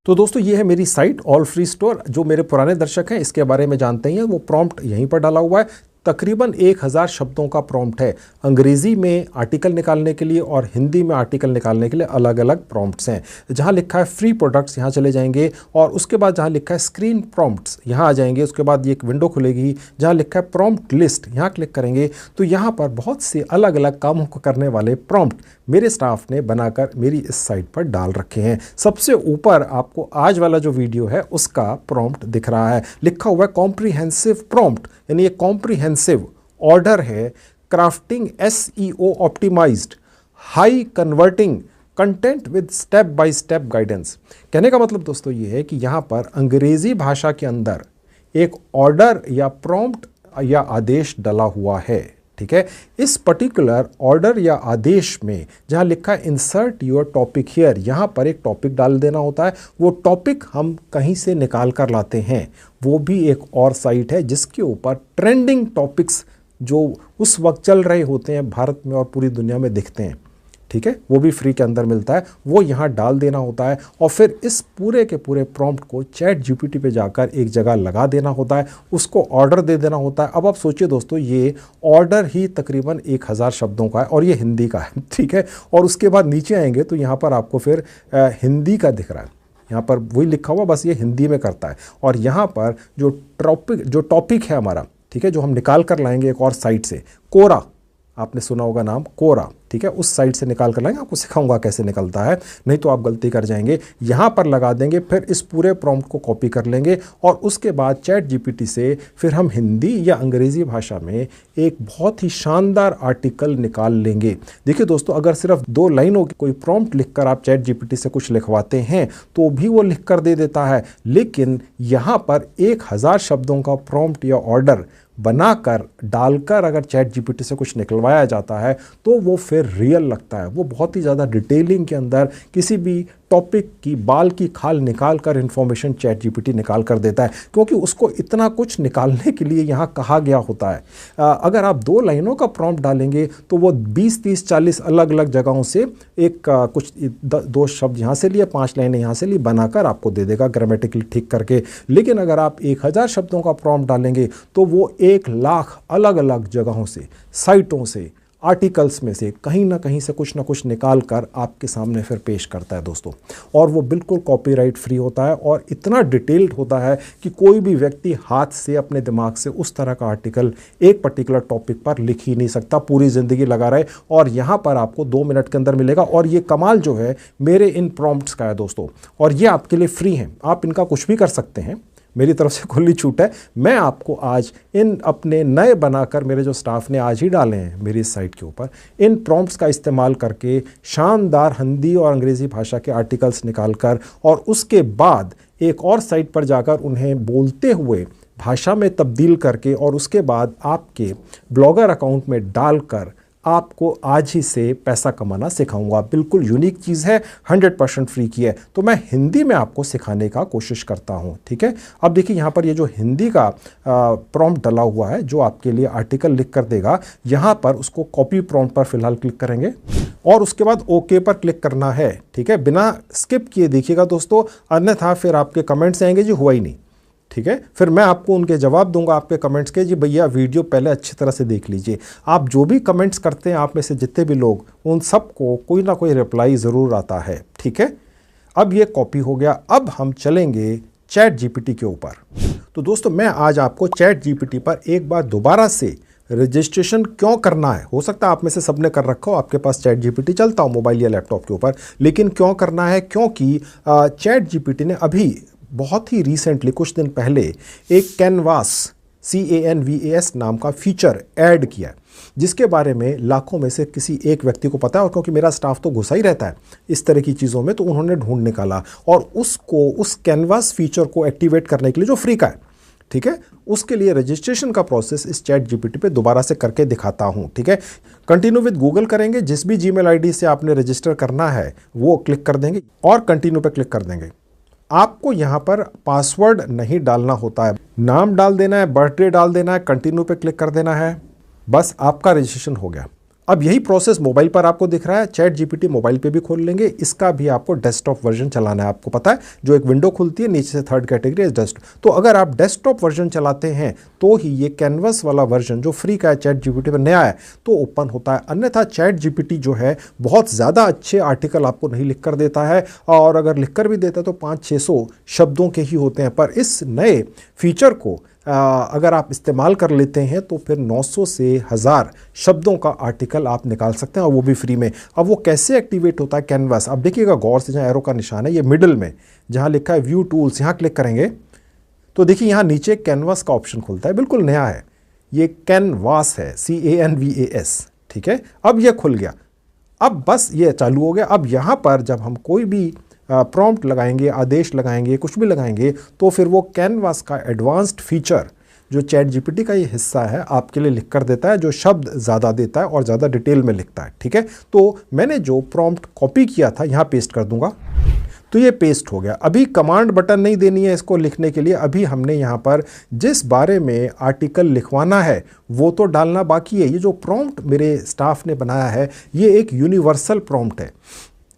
Speaker 1: तो दोस्तों ये है मेरी साइट ऑल फ्री स्टोर। जो मेरे पुराने दर्शक हैं इसके बारे में जानते हैं, वो प्रॉम्प्ट यहीं पर डाला हुआ है। तकरीबन 1000 शब्दों का प्रॉम्प्ट है। अंग्रेजी में आर्टिकल निकालने के लिए और हिंदी में आर्टिकल निकालने के लिए अलग अलग प्रॉम्प्ट्स हैं। जहां लिखा है फ्री प्रोडक्ट्स यहाँ चले जाएंगे और उसके बाद जहां लिखा है स्क्रीन प्रॉम्प्ट्स यहाँ आ जाएंगे। उसके बाद ये एक विंडो खुलेगी जहां लिखा है प्रॉम्प्ट लिस्ट, यहाँ क्लिक करेंगे तो यहाँ पर बहुत से अलग अलग कामों को करने वाले प्रॉम्प्ट मेरे स्टाफ ने बनाकर मेरी इस साइट पर डाल रखे हैं। सबसे ऊपर आपको आज वाला जो वीडियो है उसका प्रॉम्प्ट दिख रहा है, लिखा हुआ है कॉम्प्रिहेंसिव प्रॉम्प्ट, यानी ये कॉम्प्रिहेंसिव ऑर्डर है crafting SEO optimized high converting content with step by step guidance. कहने का मतलब दोस्तों ये है कि यहाँ पर अंग्रेजी भाषा के अंदर एक ऑर्डर या प्रॉम्प्ट या आदेश डला हुआ है। ठीक है, इस पर्टिकुलर ऑर्डर या आदेश में जहाँ लिखा है इंसर्ट योर टॉपिक हियर, यहाँ पर एक टॉपिक डाल देना होता है। वो टॉपिक हम कहीं से निकाल कर लाते हैं, वो भी एक और साइट है जिसके ऊपर ट्रेंडिंग टॉपिक्स जो उस वक्त चल रहे होते हैं भारत में और पूरी दुनिया में दिखते हैं, ठीक है, वो भी फ्री के अंदर मिलता है, वो यहाँ डाल देना होता है और फिर इस पूरे के पूरे प्रॉम्प्ट को चैट जीपीटी पे जाकर एक जगह लगा देना होता है, उसको ऑर्डर दे देना होता है। अब आप सोचिए दोस्तों, ये ऑर्डर ही तकरीबन 1000 शब्दों का है और ये हिंदी का है, ठीक है। और उसके बाद नीचे आएंगे तो यहाँ पर आपको फिर हिंदी का दिख रहा है, यहाँ पर वही लिखा हुआ, बस ये हिंदी में करता है। और यहाँ पर जो टॉपिक है हमारा, ठीक है, जो हम निकाल कर लाएंगे एक और साइट से, कोरा, आपने सुना होगा नाम कोरा, ठीक है, उस साइट से निकाल कर लाएंगे, आपको सिखाऊंगा कैसे निकलता है, नहीं तो आप गलती कर जाएंगे। यहाँ पर लगा देंगे, फिर इस पूरे प्रॉम्प्ट को कॉपी कर लेंगे और उसके बाद चैट जीपीटी से फिर हम हिंदी या अंग्रेज़ी भाषा में एक बहुत ही शानदार आर्टिकल निकाल लेंगे। देखिए दोस्तों, अगर सिर्फ 2 लाइनों की कोई प्रॉम्प्ट लिखकर आप चैट जीपीटी से कुछ लिखवाते हैं तो भी वो लिख कर दे देता है, लेकिन यहाँ पर 1000 शब्दों का प्रॉम्प्ट या ऑर्डर बनाकर डालकर अगर चैट जीपीटी से कुछ निकलवाया जाता है तो वो फिर रियल लगता है। वो बहुत ही ज़्यादा डिटेलिंग के अंदर किसी भी टॉपिक की बाल की खाल निकाल कर इन्फॉर्मेशन चैट जीपीटी निकाल कर देता है, क्योंकि उसको इतना कुछ निकालने के लिए यहाँ कहा गया होता है। अगर आप 2 लाइनों का प्रॉम्प्ट डालेंगे तो वो 20, 30, 40 अलग अलग जगहों से एक कुछ 2 शब्द यहाँ से लिए, 5 लाइनें यहाँ से ली, बनाकर आपको दे देगा ग्रामेटिकली ठीक करके। लेकिन अगर आप 1000 शब्दों का प्रॉम्प्ट डालेंगे तो वो 1 लाख अलग अलग जगहों से, साइटों से, आर्टिकल्स में से कहीं ना कहीं से कुछ ना कुछ निकाल कर आपके सामने फिर पेश करता है दोस्तों। और वो बिल्कुल कॉपीराइट फ्री होता है और इतना डिटेल्ड होता है कि कोई भी व्यक्ति हाथ से अपने दिमाग से उस तरह का आर्टिकल एक पर्टिकुलर टॉपिक पर लिख ही नहीं सकता, पूरी ज़िंदगी लगा रहे। और यहाँ पर आपको 2 मिनट के अंदर मिलेगा। और ये कमाल जो है मेरे इन प्रॉम्प्ट्स का है दोस्तों, और ये आपके लिए फ्री हैं, आप इनका कुछ भी कर सकते हैं, मेरी तरफ से खुली छूट है। मैं आपको आज इन अपने नए बनाकर, मेरे जो स्टाफ ने आज ही डाले हैं मेरी इस साइट के ऊपर, इन प्रॉम्प्ट्स का इस्तेमाल करके शानदार हिंदी और अंग्रेज़ी भाषा के आर्टिकल्स निकालकर और उसके बाद एक और साइट पर जाकर उन्हें बोलते हुए भाषा में तब्दील करके और उसके बाद आपके ब्लॉगर अकाउंट में डालकर आपको आज ही से पैसा कमाना सिखाऊंगा। बिल्कुल यूनिक चीज़ है, 100% फ्री की है। तो मैं हिंदी में आपको सिखाने का कोशिश करता हूं, ठीक है। अब देखिए यहाँ पर ये जो हिंदी का प्रॉम्प्ट डला हुआ है, जो आपके लिए आर्टिकल लिख कर देगा, यहाँ पर उसको कॉपी प्रॉम्प्ट पर फिलहाल क्लिक करेंगे और उसके बाद ओके पर क्लिक करना है, ठीक है, बिना स्किप किए देखिएगा दोस्तों, अन्यथा फिर आपके कमेंट्स आएंगे जी हुआ ही नहीं, ठीक है। फिर मैं आपको उनके जवाब दूंगा आपके कमेंट्स के, जी भैया वीडियो पहले अच्छी तरह से देख लीजिए। आप जो भी कमेंट्स करते हैं, आप में से जितने भी लोग, उन सबको कोई ना कोई रिप्लाई ज़रूर आता है, ठीक है। अब ये कॉपी हो गया। अब हम चलेंगे चैट जीपीटी के ऊपर। तो दोस्तों, मैं आज आपको चैट जीपीटी पर एक बार दोबारा से रजिस्ट्रेशन क्यों करना है। हो सकता है आप में से सबने कर रखा हो, आपके पास चैट जीपीटी चलता हो मोबाइल या लैपटॉप के ऊपर, लेकिन क्यों करना है, क्योंकि चैट जीपीटी ने अभी बहुत ही रिसेंटली कुछ दिन पहले एक कैनवास CANVAS नाम का फीचर ऐड किया, जिसके बारे में लाखों में से किसी एक व्यक्ति को पता है। और क्योंकि मेरा स्टाफ तो घुसा ही रहता है इस तरह की चीज़ों में, तो उन्होंने ढूंढ निकाला और उसको, उस कैनवास फीचर को एक्टिवेट करने के लिए, जो फ्री का है, ठीक है, उसके लिए रजिस्ट्रेशन का प्रोसेस इस चैट जीपीटी पे दोबारा से करके दिखाता हूं, ठीक है। कंटिन्यू विद गूगल करेंगे, जिस भी जीमेल आईडी से आपने रजिस्टर करना है वो क्लिक कर देंगे और कंटिन्यू पे क्लिक कर देंगे। आपको यहाँ पर पासवर्ड नहीं डालना होता है, नाम डाल देना है, बर्थडे डाल देना है, कंटिन्यू पे क्लिक कर देना है, बस आपका रजिस्ट्रेशन हो गया। अब यही प्रोसेस मोबाइल पर आपको दिख रहा है। चैट जीपीटी मोबाइल पे भी खोल लेंगे, इसका भी आपको डेस्कटॉप वर्जन चलाना है। आपको पता है जो एक विंडो खुलती है नीचे से, 3rd कैटेगरी है डेस्कटॉप। तो अगर आप डेस्कटॉप वर्जन चलाते हैं तो ही ये कैनवस वाला वर्जन जो फ्री का है चैट जीपीटी पर नया है तो ओपन होता है। अन्यथा चैट जीपीटी जो है बहुत ज़्यादा अच्छे आर्टिकल आपको नहीं लिख कर देता है, और अगर लिख कर भी देता है तो 500-600 शब्दों के ही होते हैं। पर इस नए फीचर को अगर आप इस्तेमाल कर लेते हैं तो फिर 900 से 1000 शब्दों का आर्टिकल आप निकाल सकते हैं, और वो भी फ्री में। अब वो कैसे एक्टिवेट होता है कैनवास, अब देखिएगा गौर से, जहाँ एरो का निशान है ये मिडिल में जहाँ लिखा है व्यू टूल्स, यहाँ क्लिक करेंगे तो देखिए यहाँ नीचे कैनवास का ऑप्शन खुलता है, बिल्कुल नया है, ये कैनवास है, CANVAS, ठीक है। अब ये खुल गया, अब बस ये चालू हो गया। अब यहाँ पर जब हम कोई भी प्रॉम्प्ट लगाएंगे, आदेश लगाएंगे, कुछ भी लगाएंगे, तो फिर वो कैनवास का एडवांस्ड फीचर जो चैट जीपीटी का ये हिस्सा है आपके लिए लिख कर देता है, जो शब्द ज़्यादा देता है और ज़्यादा डिटेल में लिखता है, ठीक है। तो मैंने जो प्रॉम्प्ट कॉपी किया था यहाँ पेस्ट कर दूंगा। तो ये पेस्ट हो गया। अभी कमांड बटन नहीं देनी है इसको लिखने के लिए, अभी हमने यहाँ पर जिस बारे में आर्टिकल लिखवाना है वो तो डालना बाकी है। ये जो प्रॉम्प्ट मेरे स्टाफ ने बनाया है ये एक यूनिवर्सल प्रॉम्प्ट है।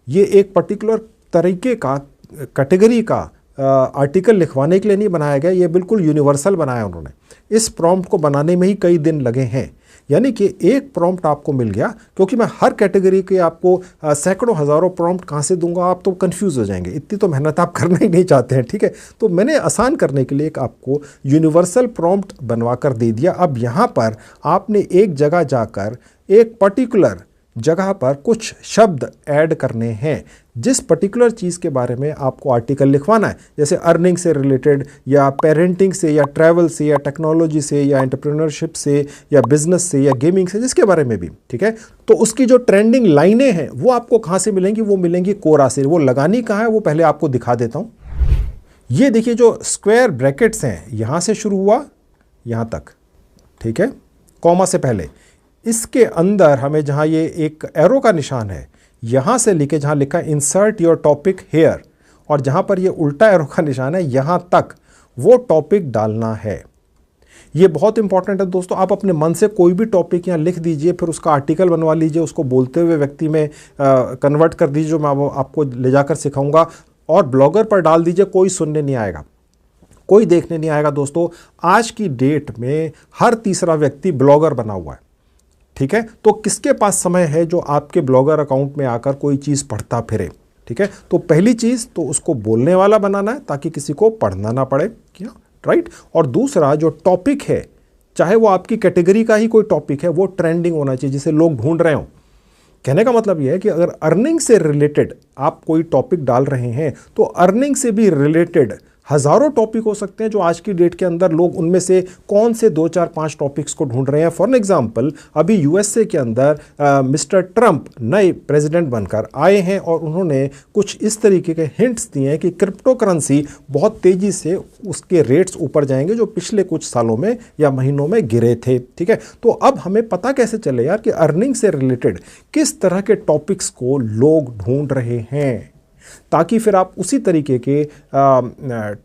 Speaker 1: ये एक पर्टिकुलर तरीके का कैटेगरी का आर्टिकल लिखवाने के लिए नहीं बनाया गया, ये बिल्कुल यूनिवर्सल बनाया उन्होंने। इस प्रॉम्प्ट को बनाने में ही कई दिन लगे हैं, यानी कि एक प्रॉम्प्ट आपको मिल गया, क्योंकि मैं हर कैटेगरी के आपको सैकड़ों हज़ारों प्रॉम्प्ट कहाँ से दूंगा, आप तो कंफ्यूज हो जाएंगे। इतनी तो मेहनत आप करना ही नहीं चाहते हैं, ठीक है। तो मैंने आसान करने के लिए एक आपको यूनिवर्सल प्रॉम्प्ट बनवा कर दे दिया। अब यहाँ पर आपने एक जगह जाकर एक पर्टिकुलर जगह पर कुछ शब्द ऐड करने हैं, जिस पर्टिकुलर चीज़ के बारे में आपको आर्टिकल लिखवाना है, जैसे अर्निंग से रिलेटेड या पेरेंटिंग से या ट्रैवल से या टेक्नोलॉजी से या एंटरप्रेन्योरशिप से या बिजनेस से या गेमिंग से, जिसके बारे में भी, ठीक है। तो उसकी जो ट्रेंडिंग लाइनें हैं वो आपको कहाँ से मिलेंगी, वो मिलेंगी कोरा से। वो लगानी कहाँ है वो पहले आपको दिखा देता हूँ। ये देखिए जो स्क्वायर ब्रैकेट्स हैं, यहाँ से शुरू हुआ यहाँ तक, ठीक है, कॉमा से पहले। इसके अंदर हमें जहाँ ये एक एरो का निशान है, यहाँ से लेके जहाँ लिखा है इंसर्ट योर टॉपिक हेयर, और जहाँ पर ये उल्टा एरो का निशान है यहाँ तक वो टॉपिक डालना है। ये बहुत इंपॉर्टेंट है दोस्तों। आप अपने मन से कोई भी टॉपिक यहाँ लिख दीजिए, फिर उसका आर्टिकल बनवा लीजिए, उसको बोलते हुए व्यक्ति में कन्वर्ट कर दीजिए, जो मैं आपको ले जाकर सिखाऊंगा, और ब्लॉगर पर डाल दीजिए। कोई सुनने नहीं आएगा, कोई देखने नहीं आएगा दोस्तों। आज की डेट में हर तीसरा व्यक्ति ब्लॉगर बना हुआ है, ठीक है। तो किसके पास समय है जो आपके ब्लॉगर अकाउंट में आकर कोई चीज़ पढ़ता फिरे, ठीक है। तो पहली चीज़ तो उसको बोलने वाला बनाना है ताकि किसी को पढ़ना ना पड़े, क्या, राइट। और दूसरा जो टॉपिक है, चाहे वो आपकी कैटेगरी का ही कोई टॉपिक है, वो ट्रेंडिंग होना चाहिए, जिसे लोग ढूंढ रहे हो। कहने का मतलब यह है कि अगर अर्निंग से रिलेटेड आप कोई टॉपिक डाल रहे हैं तो अर्निंग से भी रिलेटेड हज़ारों टॉपिक हो सकते हैं जो आज की डेट के अंदर लोग उनमें से कौन से 2, 4, 5 टॉपिक्स को ढूंढ रहे हैं। फॉर एग्जांपल अभी यूएसए के अंदर मिस्टर ट्रंप नए प्रेसिडेंट बनकर आए हैं और उन्होंने कुछ इस तरीके के हिंट्स दिए हैं कि क्रिप्टो करेंसी बहुत तेज़ी से उसके रेट्स ऊपर जाएंगे, जो पिछले कुछ सालों में या महीनों में गिरे थे, ठीक है। तो अब हमें पता कैसे चले यार कि अर्निंग से रिलेटेड किस तरह के टॉपिक्स को लोग ढूंढ रहे हैं, ताकि फिर आप उसी तरीके के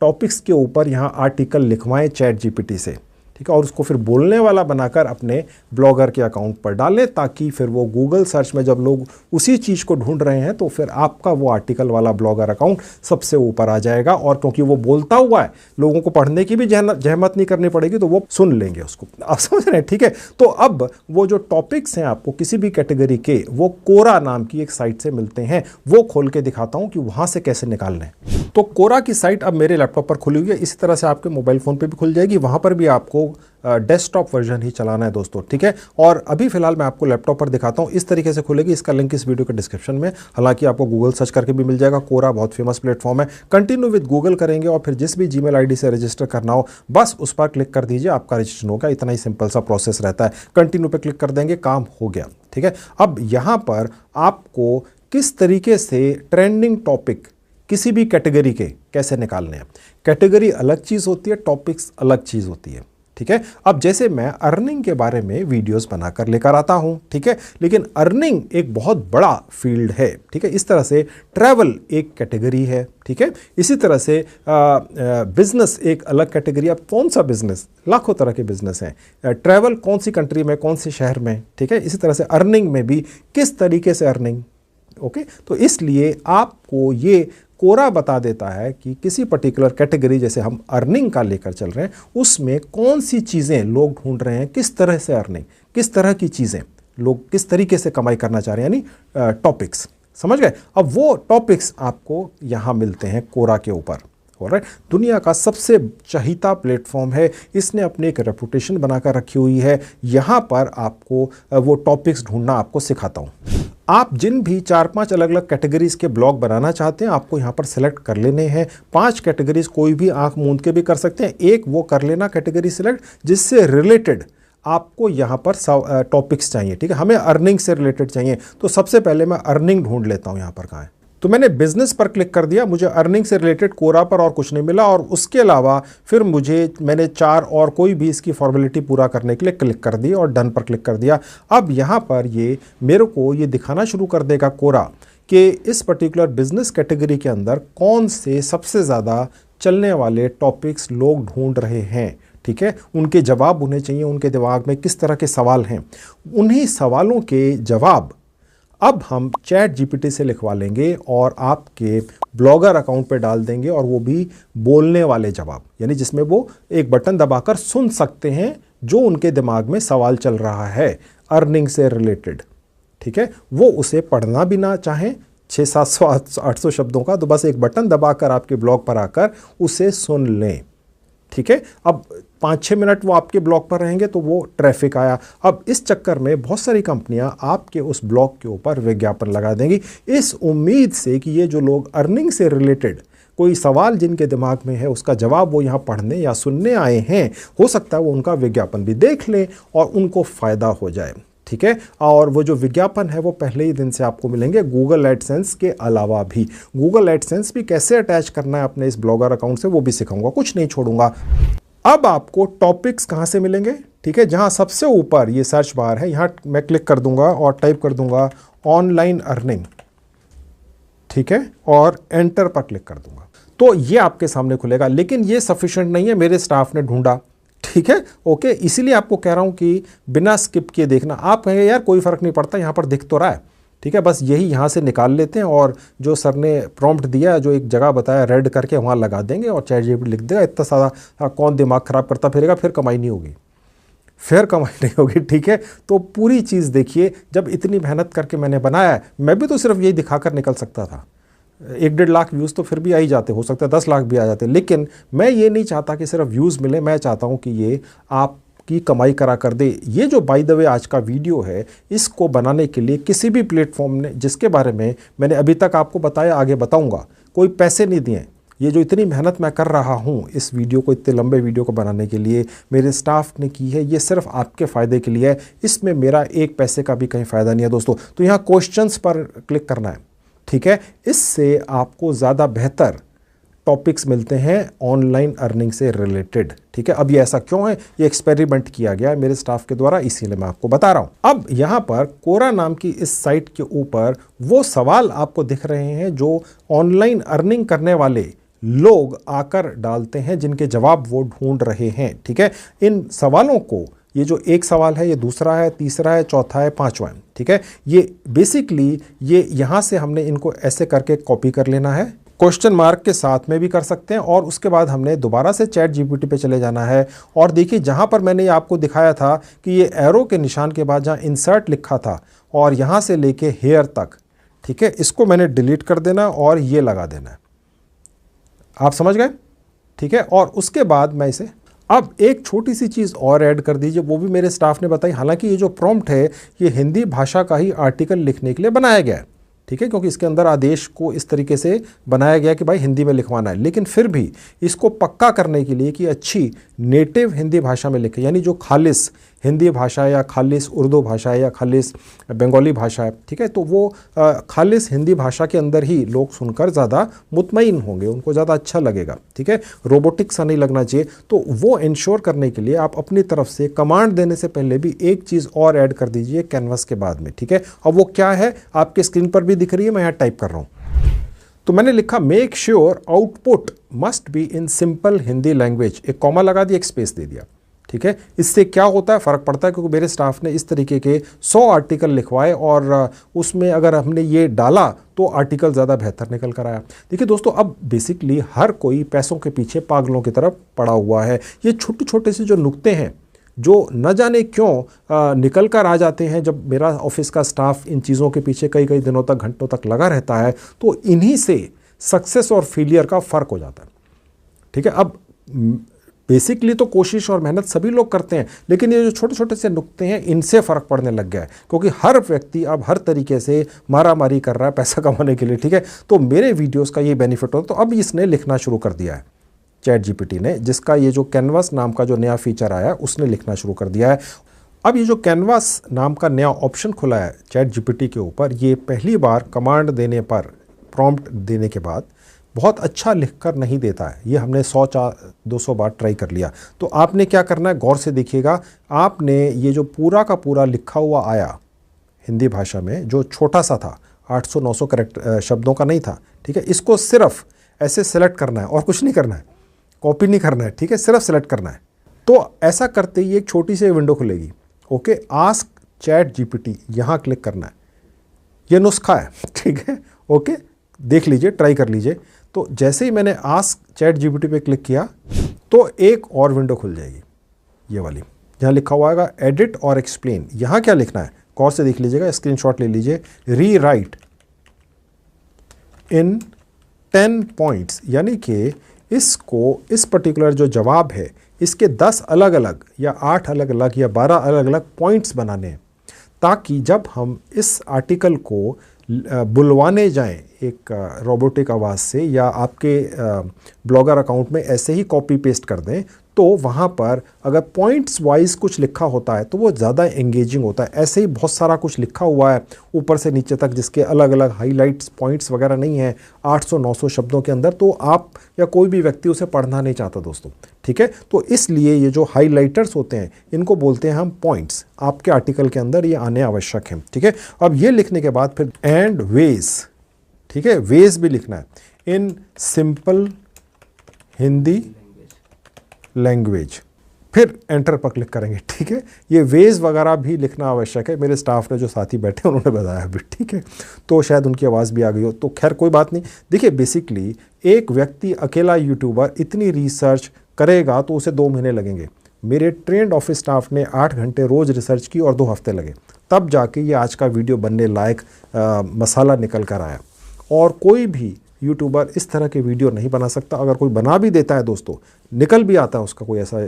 Speaker 1: टॉपिक्स के ऊपर यहाँ आर्टिकल लिखवाएं चैट जीपीटी से, ठीक है, और उसको फिर बोलने वाला बनाकर अपने ब्लॉगर के अकाउंट पर डालें, ताकि फिर वो गूगल सर्च में जब लोग उसी चीज़ को ढूंढ रहे हैं तो फिर आपका वो आर्टिकल वाला ब्लॉगर अकाउंट सबसे ऊपर आ जाएगा। और क्योंकि वो बोलता हुआ है, लोगों को पढ़ने की भी जहमत नहीं करनी पड़ेगी, तो वो सुन लेंगे उसको। आप समझ रहे हैं, ठीक है। तो अब वो जो टॉपिक्स हैं आपको किसी भी कैटेगरी के, वो कोरा नाम की एक साइट से मिलते हैं। वो खोल के दिखाता हूँ कि वहाँ से कैसे निकालना है। तो कोरा की साइट अब मेरे लैपटॉप पर खुली हुई है, इसी तरह से आपके मोबाइल फ़ोन पे भी खुल जाएगी। वहाँ पर भी आपको डेस्कटॉप वर्जन ही चलाना है दोस्तों, ठीक है। और अभी फिलहाल मैं आपको लैपटॉप पर दिखाता हूँ, इस तरीके से खुलेगी। इसका लिंक इस वीडियो के डिस्क्रिप्शन में, हालांकि आपको गूगल सर्च करके भी मिल जाएगा। कोरा बहुत फेमस प्लेटफॉर्म है। कंटिन्यू विद गूगल करेंगे और फिर जिस भी जीमेल आईडी से रजिस्टर करना हो बस उस पर क्लिक कर दीजिए, आपका रजिस्ट्रेशन होगा। इतना ही सिंपल सा प्रोसेस रहता है। कंटिन्यू पे क्लिक कर देंगे, काम हो गया, ठीक है। अब यहाँ पर आपको किस तरीके से ट्रेंडिंग टॉपिक किसी भी कैटेगरी के कैसे निकालने हैं। कैटेगरी अलग चीज़ होती है, टॉपिक्स अलग चीज़ होती है, ठीक है। अब जैसे मैं अर्निंग के बारे में वीडियोस बनाकर लेकर आता हूं, ठीक है, लेकिन अर्निंग एक बहुत बड़ा फील्ड है, ठीक है। इस तरह से ट्रैवल एक कैटेगरी है, ठीक है। इसी तरह से बिजनेस एक अलग कैटेगरी। अब कौन सा बिजनेस, लाखों तरह के बिजनेस हैं। ट्रैवल कौन सी कंट्री में, कौन से शहर में, ठीक है। इसी तरह से अर्निंग में भी किस तरीके से अर्निंग, ओके। तो इसलिए आपको ये कोरा बता देता है कि किसी पर्टिकुलर कैटेगरी, जैसे हम अर्निंग का लेकर चल रहे हैं, उसमें कौन सी चीज़ें लोग ढूंढ रहे हैं, किस तरह से अर्निंग, किस तरह की चीज़ें लोग किस तरीके से कमाई करना चाह रहे हैं, यानी टॉपिक्स, समझ गए। अब वो टॉपिक्स आपको यहाँ मिलते हैं कोरा के ऊपर। ऑलराइट, दुनिया का सबसे चहीता प्लेटफॉर्म है, इसने अपनी एक रेपुटेशन बनाकर रखी हुई है। यहाँ पर आपको वो टॉपिक्स ढूंढना आपको सिखाता हूँ। आप जिन भी 4-5 अलग अलग कैटेगरीज के ब्लॉग बनाना चाहते हैं, आपको यहाँ पर सिलेक्ट कर लेने हैं। 5 कैटेगरीज कोई भी आंख मूंद के भी कर सकते हैं। एक वो कर लेना कैटेगरी सिलेक्ट जिससे रिलेटेड आपको यहाँ पर टॉपिक्स चाहिए, ठीक है। हमें अर्निंग से रिलेटेड चाहिए, तो सबसे पहले मैं अर्निंग ढूंढ लेता हूँ। यहाँ पर कहाँ है, तो मैंने बिजनेस पर क्लिक कर दिया। मुझे अर्निंग से रिलेटेड कोरा पर और कुछ नहीं मिला, और उसके अलावा फिर मैंने 4 और कोई भी इसकी फॉर्मेलिटी पूरा करने के लिए क्लिक कर दी और डन पर क्लिक कर दिया। अब यहाँ पर ये मेरे को ये दिखाना शुरू कर देगा कोरा कि इस पर्टिकुलर बिजनेस कैटेगरी के अंदर कौन से सबसे ज़्यादा चलने वाले टॉपिक्स लोग ढूंढ रहे हैं, ठीक है, उनके जवाब होने चाहिए, उनके दिमाग में किस तरह के सवाल हैं, उन्हीं सवालों के जवाब अब हम चैट जीपीटी से लिखवा लेंगे और आपके ब्लॉगर अकाउंट पे डाल देंगे, और वो भी बोलने वाले जवाब, यानी जिसमें वो एक बटन दबाकर सुन सकते हैं जो उनके दिमाग में सवाल चल रहा है अर्निंग से रिलेटेड, ठीक है, वो उसे पढ़ना भी ना चाहें 600-700-800 शब्दों का, तो बस एक बटन दबाकर आपके ब्लॉग पर आकर उसे सुन लें, ठीक है। अब 5-6 मिनट वो आपके ब्लॉग पर रहेंगे तो वो ट्रैफिक आया। अब इस चक्कर में बहुत सारी कंपनियां आपके उस ब्लॉग के ऊपर विज्ञापन लगा देंगी इस उम्मीद से कि ये जो लोग अर्निंग से रिलेटेड कोई सवाल जिनके दिमाग में है उसका जवाब वो यहाँ पढ़ने या सुनने आए हैं, हो सकता है वो उनका विज्ञापन भी देख लें और उनको फ़ायदा हो जाए, ठीक है। और वो जो विज्ञापन है वो पहले ही दिन से आपको मिलेंगे गूगल एडसेंस के अलावा भी। गूगल एडसेंस भी कैसे अटैच करना है अपने इस ब्लॉगर अकाउंट से वो भी सिखाऊंगा, कुछ नहीं छोड़ूंगा। अब आपको टॉपिक्स कहाँ से मिलेंगे, ठीक है, जहाँ सबसे ऊपर ये सर्च बार है, यहाँ मैं क्लिक कर दूंगा और टाइप कर दूंगा ऑनलाइन अर्निंग, ठीक है, और एंटर पर क्लिक कर दूंगा तो ये आपके सामने खुलेगा। लेकिन ये सफिशिएंट नहीं है, मेरे स्टाफ ने ढूंढा, ठीक है, ओके, इसीलिए आपको कह रहा हूं कि बिना स्किप किए देखना। आप कहेंगे यार कोई फर्क नहीं पड़ता, यहां पर दिख तो रहा है, ठीक है, बस यही यहां से निकाल लेते हैं और जो सर ने प्रॉम्प्ट दिया, जो एक जगह बताया रेड करके वहां लगा देंगे और चैट जीपीटी लिख देगा। इतना सारा कौन दिमाग खराब करता फिरेगा, फिर कमाई नहीं होगी, फिर कमाई नहीं होगी, ठीक है। तो पूरी चीज़ देखिए, जब इतनी मेहनत करके मैंने बनाया है, मैं भी तो सिर्फ यही दिखाकर निकल सकता था। 1-1.5 लाख व्यूज़ तो फिर भी आ ही जाते, हो सकता है 10 लाख भी आ जाते, लेकिन मैं ये नहीं चाहता कि सिर्फ व्यूज़ मिले, मैं चाहता हूँ कि ये आपकी कमाई करा कर दे। ये जो बाय द वे आज का वीडियो है, इसको बनाने के लिए किसी भी प्लेटफॉर्म ने, जिसके बारे में मैंने अभी तक आपको बताया, आगे बताऊँगा, कोई पैसे नहीं दिए। ये जो इतनी मेहनत मैं कर रहा हूँ इस वीडियो को, इतने लंबे वीडियो को बनाने के लिए, मेरे स्टाफ ने की है, ये सिर्फ आपके फ़ायदे के लिए है, इसमें मेरा एक पैसे का भी कहीं फ़ायदा नहीं है दोस्तों। तो यहाँ क्वेश्चंस पर क्लिक करना है, ठीक है, इससे आपको ज़्यादा बेहतर टॉपिक्स मिलते हैं ऑनलाइन अर्निंग से रिलेटेड, ठीक है। अब ये ऐसा क्यों है, ये एक्सपेरिमेंट किया गया है मेरे स्टाफ के द्वारा, इसीलिए मैं आपको बता रहा हूं। अब यहाँ पर कोरा नाम की इस साइट के ऊपर वो सवाल आपको दिख रहे हैं जो ऑनलाइन अर्निंग करने वाले लोग आकर डालते हैं, जिनके जवाब वो ढूंढ रहे हैं, ठीक है। इन सवालों को, ये जो एक सवाल है, ये दूसरा है, तीसरा है, चौथा है, पांचवा है, ठीक है, ये बेसिकली ये यहाँ से हमने इनको ऐसे करके कॉपी कर लेना है, क्वेश्चन मार्क के साथ में भी कर सकते हैं, और उसके बाद हमने दोबारा से चैट जीपीटी पे चले जाना है। और देखिए जहाँ पर मैंने आपको दिखाया था कि ये एरो के निशान के बाद जहाँ इंसर्ट लिखा था और यहाँ से लेके हेयर तक, ठीक है, इसको मैंने डिलीट कर देना और ये लगा देना है, आप समझ गए, ठीक है। और उसके बाद मैं इसे, अब एक छोटी सी चीज़ और ऐड कर दीजिए, वो भी मेरे स्टाफ ने बताई। हालांकि ये जो प्रॉम्प्ट है ये हिंदी भाषा का ही आर्टिकल लिखने के लिए बनाया गया है, ठीक है, क्योंकि इसके अंदर आदेश को इस तरीके से बनाया गया कि भाई हिंदी में लिखवाना है, लेकिन फिर भी इसको पक्का करने के लिए कि अच्छी नेटिव हिंदी भाषा में लिखे, यानी जो खालिस हिंदी भाषा है या खालिस उर्दू भाषा है या खालिस बंगाली भाषा है, ठीक है, तो वो खालिस हिंदी भाषा के अंदर ही लोग सुनकर ज़्यादा मुतमईन होंगे, उनको ज़्यादा अच्छा लगेगा, ठीक है, रोबोटिक सा नहीं लगना चाहिए। तो वो इंश्योर करने के लिए आप अपनी तरफ से कमांड देने से पहले भी एक चीज़ और ऐड कर दीजिए कैनवस के बाद में, ठीक है। अब वो क्या है आपके स्क्रीन पर भी दिख रही है, मैं यहाँ टाइप कर रहा हूँ। तो मैंने लिखा make sure output must be in simple Hindi language, एक कॉमा लगा दिया, एक स्पेस दे दिया, ठीक है। इससे क्या होता है, फ़र्क पड़ता है, क्योंकि मेरे स्टाफ ने इस तरीके के 100 आर्टिकल लिखवाए और उसमें अगर हमने ये डाला तो आर्टिकल ज़्यादा बेहतर निकल कर आया। देखिए दोस्तों, अब बेसिकली हर कोई पैसों के पीछे पागलों की तरफ पड़ा हुआ है। ये छोटे छोटे से जो नुक्ते हैं जो न जाने क्यों निकल कर आ जाते हैं, जब मेरा ऑफिस का स्टाफ इन चीज़ों के पीछे कई कई दिनों तक, घंटों तक लगा रहता है, तो इन्हीं से सक्सेस और फेलियर का फ़र्क हो जाता है, ठीक है। अब बेसिकली तो कोशिश और मेहनत सभी लोग करते हैं, लेकिन ये जो छोटे छोटे से नुक्ते हैं इनसे फ़र्क पड़ने लग गया है, क्योंकि हर व्यक्ति अब हर तरीके से मारामारी कर रहा है पैसा कमाने के लिए, ठीक है। तो मेरे वीडियोस का ये बेनिफिट हो, तो अब इसने लिखना शुरू कर दिया है चैट जीपीटी ने, जिसका ये जो कैनवस नाम का जो नया फीचर आया उसने लिखना शुरू कर दिया है। अब ये जो कैनवस नाम का नया ऑप्शन खुला है चैट जीपीटी के ऊपर, ये पहली बार कमांड देने पर, प्रॉम्प्ट देने के बाद बहुत अच्छा लिखकर नहीं देता है। ये हमने 100-200 बार ट्राई कर लिया। तो आपने क्या करना है, गौर से देखिएगा, आपने ये जो पूरा का पूरा लिखा हुआ आया हिंदी भाषा में, जो छोटा सा था, 800-900 करेक्ट शब्दों का नहीं था, ठीक है। इसको सिर्फ ऐसे सेलेक्ट करना है और कुछ नहीं करना है, कॉपी नहीं करना है, ठीक है, सिर्फ सेलेक्ट करना है। तो ऐसा करते ही एक छोटी सी विंडो खुलेगी। ओके, आस्क चैट जीपीटी, यहाँ क्लिक करना है। ये नुस्खा है, ठीक है। ओके, देख लीजिए, ट्राई कर लीजिए। तो जैसे ही मैंने आस्क चैट जीपीटी पे क्लिक किया तो एक और विंडो खुल जाएगी, ये वाली, जहाँ लिखा हुआ है एडिट और एक्सप्लेन। यहाँ क्या लिखना है, गौर से देख लीजिएगा, स्क्रीनशॉट ले लीजिए। री राइट इन 10 पॉइंट्स, यानी कि इसको, इस पर्टिकुलर जो जवाब है इसके 10 अलग अलग या 8 अलग अलग या 12 अलग अलग पॉइंट्स बनाने हैं, ताकि जब हम इस आर्टिकल को बुलवाने जाएं एक रोबोटिक आवाज़ से या आपके ब्लॉगर अकाउंट में ऐसे ही कॉपी पेस्ट कर दें, तो वहाँ पर अगर पॉइंट्स वाइज कुछ लिखा होता है तो वो ज़्यादा एंगेजिंग होता है। ऐसे ही बहुत सारा कुछ लिखा हुआ है ऊपर से नीचे तक जिसके अलग अलग हाइलाइट्स पॉइंट्स वगैरह नहीं है 800-900 शब्दों के अंदर, तो आप या कोई भी व्यक्ति उसे पढ़ना नहीं चाहता दोस्तों, ठीक है। तो इसलिए ये जो हाईलाइटर्स होते हैं इनको बोलते हैं हम पॉइंट्स। आपके आर्टिकल के अंदर ये आने आवश्यक हैं, ठीक है। अब ये लिखने के बाद फिर एंड वेज, ठीक है, वेज भी लिखना है इन सिंपल हिंदी लैंग्वेज, फिर एंटर पर क्लिक करेंगे, ठीक है। ये वेज वगैरह भी लिखना आवश्यक है, मेरे स्टाफ ने जो साथी बैठे उन्होंने बताया भी, ठीक है। तो शायद उनकी आवाज़ भी आ गई हो, तो खैर कोई बात नहीं। देखिए, बेसिकली एक व्यक्ति अकेला यूट्यूबर इतनी रिसर्च करेगा तो उसे 2 महीने लगेंगे। मेरे ट्रेंड ऑफिस स्टाफ ने 8 घंटे रोज़ रिसर्च की और 2 हफ्ते लगे, तब जाके ये आज का वीडियो बनने लायक मसाला निकल कर आया। और कोई भी यूट्यूबर इस तरह के वीडियो नहीं बना सकता। अगर कोई बना भी देता है दोस्तों, निकल भी आता है उसका कोई ऐसा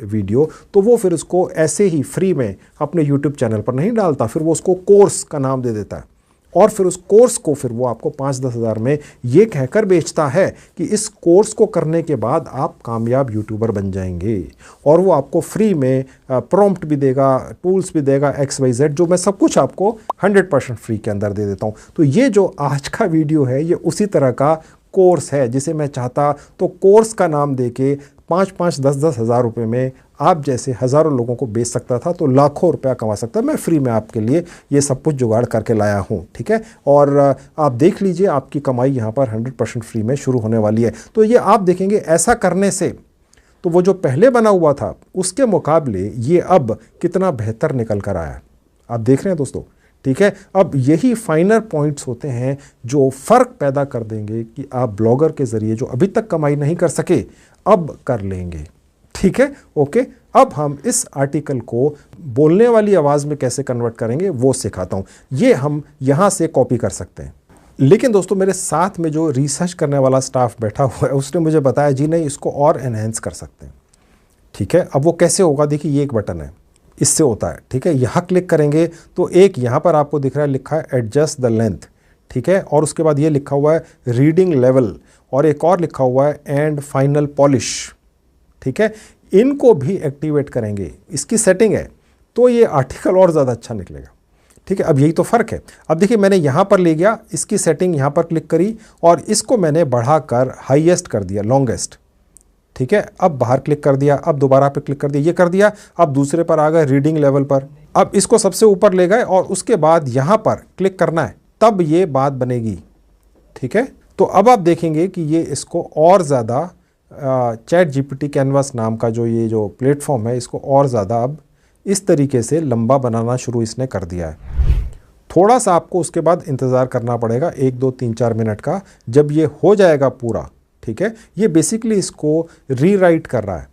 Speaker 1: वीडियो, तो वो फिर उसको ऐसे ही फ्री में अपने यूट्यूब चैनल पर नहीं डालता, फिर वो उसको कोर्स का नाम दे देता है और फिर उस कोर्स को फिर वो आपको 5-10 हज़ार में ये कहकर बेचता है कि इस कोर्स को करने के बाद आप कामयाब यूट्यूबर बन जाएंगे। और वो आपको फ्री में प्रॉम्प्ट भी देगा, टूल्स भी देगा, XYZ, जो मैं सब कुछ आपको 100% फ्री के अंदर दे देता हूँ। तो ये जो आज का वीडियो है ये उसी तरह का कोर्स है जिसे मैं चाहता तो कोर्स का नाम देके 5-5, 10-10 हज़ार रुपये में आप जैसे हज़ारों लोगों को बेच सकता था, तो लाखों रुपया कमा सकता। मैं फ्री में आपके लिए ये सब कुछ जुगाड़ करके लाया हूँ, ठीक है। और आप देख लीजिए, आपकी कमाई यहाँ पर 100% फ्री में शुरू होने वाली है। तो ये आप देखेंगे, ऐसा करने से तो वो जो पहले बना हुआ था उसके मुकाबले ये अब कितना बेहतर निकल कर आया, आप देख रहे हैं दोस्तों, ठीक है। अब यही फाइनर पॉइंट्स होते हैं जो फ़र्क पैदा कर देंगे कि आप ब्लॉगर के ज़रिए जो अभी तक कमाई नहीं कर सके अब कर लेंगे, ठीक है। ओके, अब हम इस आर्टिकल को बोलने वाली आवाज़ में कैसे कन्वर्ट करेंगे वो सिखाता हूँ। ये हम यहाँ से कॉपी कर सकते हैं, लेकिन दोस्तों मेरे साथ में जो रिसर्च करने वाला स्टाफ बैठा हुआ है उसने मुझे बताया जी नहीं, इसको और एनहेंस कर सकते हैं, ठीक है। अब वो कैसे होगा, देखिए ये एक बटन है, इससे होता है, ठीक है। यहाँ क्लिक करेंगे तो एक यहाँ पर आपको दिख रहा है, लिखा है एडजस्ट द लेंथ, ठीक है। और उसके बाद ये लिखा हुआ है रीडिंग लेवल, और एक और लिखा हुआ है एंड फाइनल पॉलिश, ठीक है। इनको भी एक्टिवेट करेंगे, इसकी सेटिंग है, तो ये आर्टिकल और ज़्यादा अच्छा निकलेगा, ठीक है। अब यही तो फ़र्क है। अब देखिए, मैंने यहाँ पर ले गया, इसकी सेटिंग यहाँ पर क्लिक करी और इसको मैंने बढ़ाकर हाईएस्ट कर दिया, लॉन्गेस्ट, ठीक है। अब बाहर क्लिक कर दिया, अब दोबारा पे क्लिक कर दिया, ये कर दिया। अब दूसरे पर आ गए, रीडिंग लेवल पर। अब इसको सबसे ऊपर ले गए और उसके बाद यहाँ पर क्लिक करना है, तब ये बात बनेगी, ठीक है। तो अब आप देखेंगे कि ये इसको और ज़्यादा चैट जीपीटी कैनवास नाम का जो प्लेटफॉर्म है, इसको और ज़्यादा अब इस तरीके से लंबा बनाना शुरू इसने कर दिया है। थोड़ा सा आपको उसके बाद इंतज़ार करना पड़ेगा 1, 2, 3, 4 मिनट का, जब ये हो जाएगा पूरा, ठीक है। ये बेसिकली इसको रीराइट कर रहा है,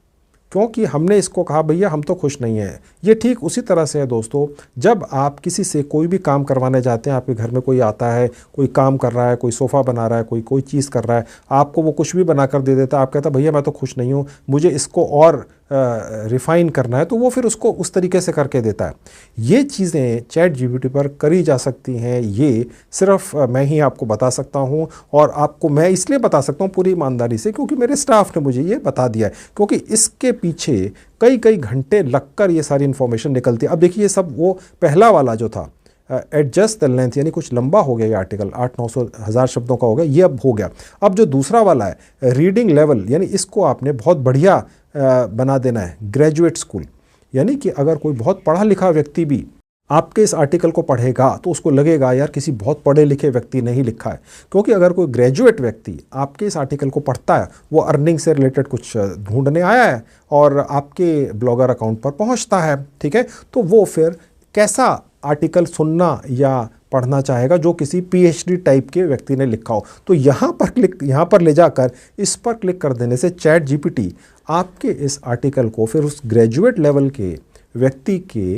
Speaker 1: क्योंकि हमने इसको कहा भैया हम तो खुश नहीं हैं। ये ठीक उसी तरह से है दोस्तों, जब आप किसी से कोई भी काम करवाने जाते हैं, आपके घर में कोई आता है, कोई काम कर रहा है, कोई सोफ़ा बना रहा है, कोई चीज़ कर रहा है, आपको वो कुछ भी बना कर दे देता है, आप कहता भैया मैं तो खुश नहीं हूँ, मुझे इसको और रिफ़ाइन करना है, तो वो फिर उसको उस तरीके से करके देता है। ये चीज़ें चैट जीपीटी पर करी जा सकती हैं, ये सिर्फ मैं ही आपको बता सकता हूँ, और आपको मैं इसलिए बता सकता हूँ पूरी ईमानदारी से क्योंकि मेरे स्टाफ ने मुझे ये बता दिया है, क्योंकि इसके पीछे कई घंटे लगकर ये सारी इन्फॉर्मेशन निकलती है। अब देखिए, ये सब वो पहला वाला जो था एडजस्ट द लेंथ, यानी कुछ लंबा हो गया ये आर्टिकल, 800-900 हज़ार शब्दों का हो गया, ये अब हो गया। अब जो दूसरा वाला है रीडिंग लेवल, यानी इसको आपने बहुत बढ़िया बना देना है, ग्रेजुएट स्कूल, यानी कि अगर कोई बहुत पढ़ा लिखा व्यक्ति भी आपके इस आर्टिकल को पढ़ेगा तो उसको लगेगा यार किसी बहुत पढ़े लिखे व्यक्ति ने ही लिखा है, क्योंकि अगर कोई ग्रेजुएट व्यक्ति आपके इस आर्टिकल को पढ़ता है, वो अर्निंग से रिलेटेड कुछ ढूंढने आया है और आपके ब्लॉगर अकाउंट पर पहुंचता है, ठीक है, तो वो फिर कैसा आर्टिकल सुनना या पढ़ना चाहेगा जो किसी पीएचडी टाइप के व्यक्ति ने लिखा हो। तो यहाँ पर ले जाकर इस पर क्लिक कर देने से चैट जीपीटी आपके इस आर्टिकल को फिर उस ग्रेजुएट लेवल के व्यक्ति के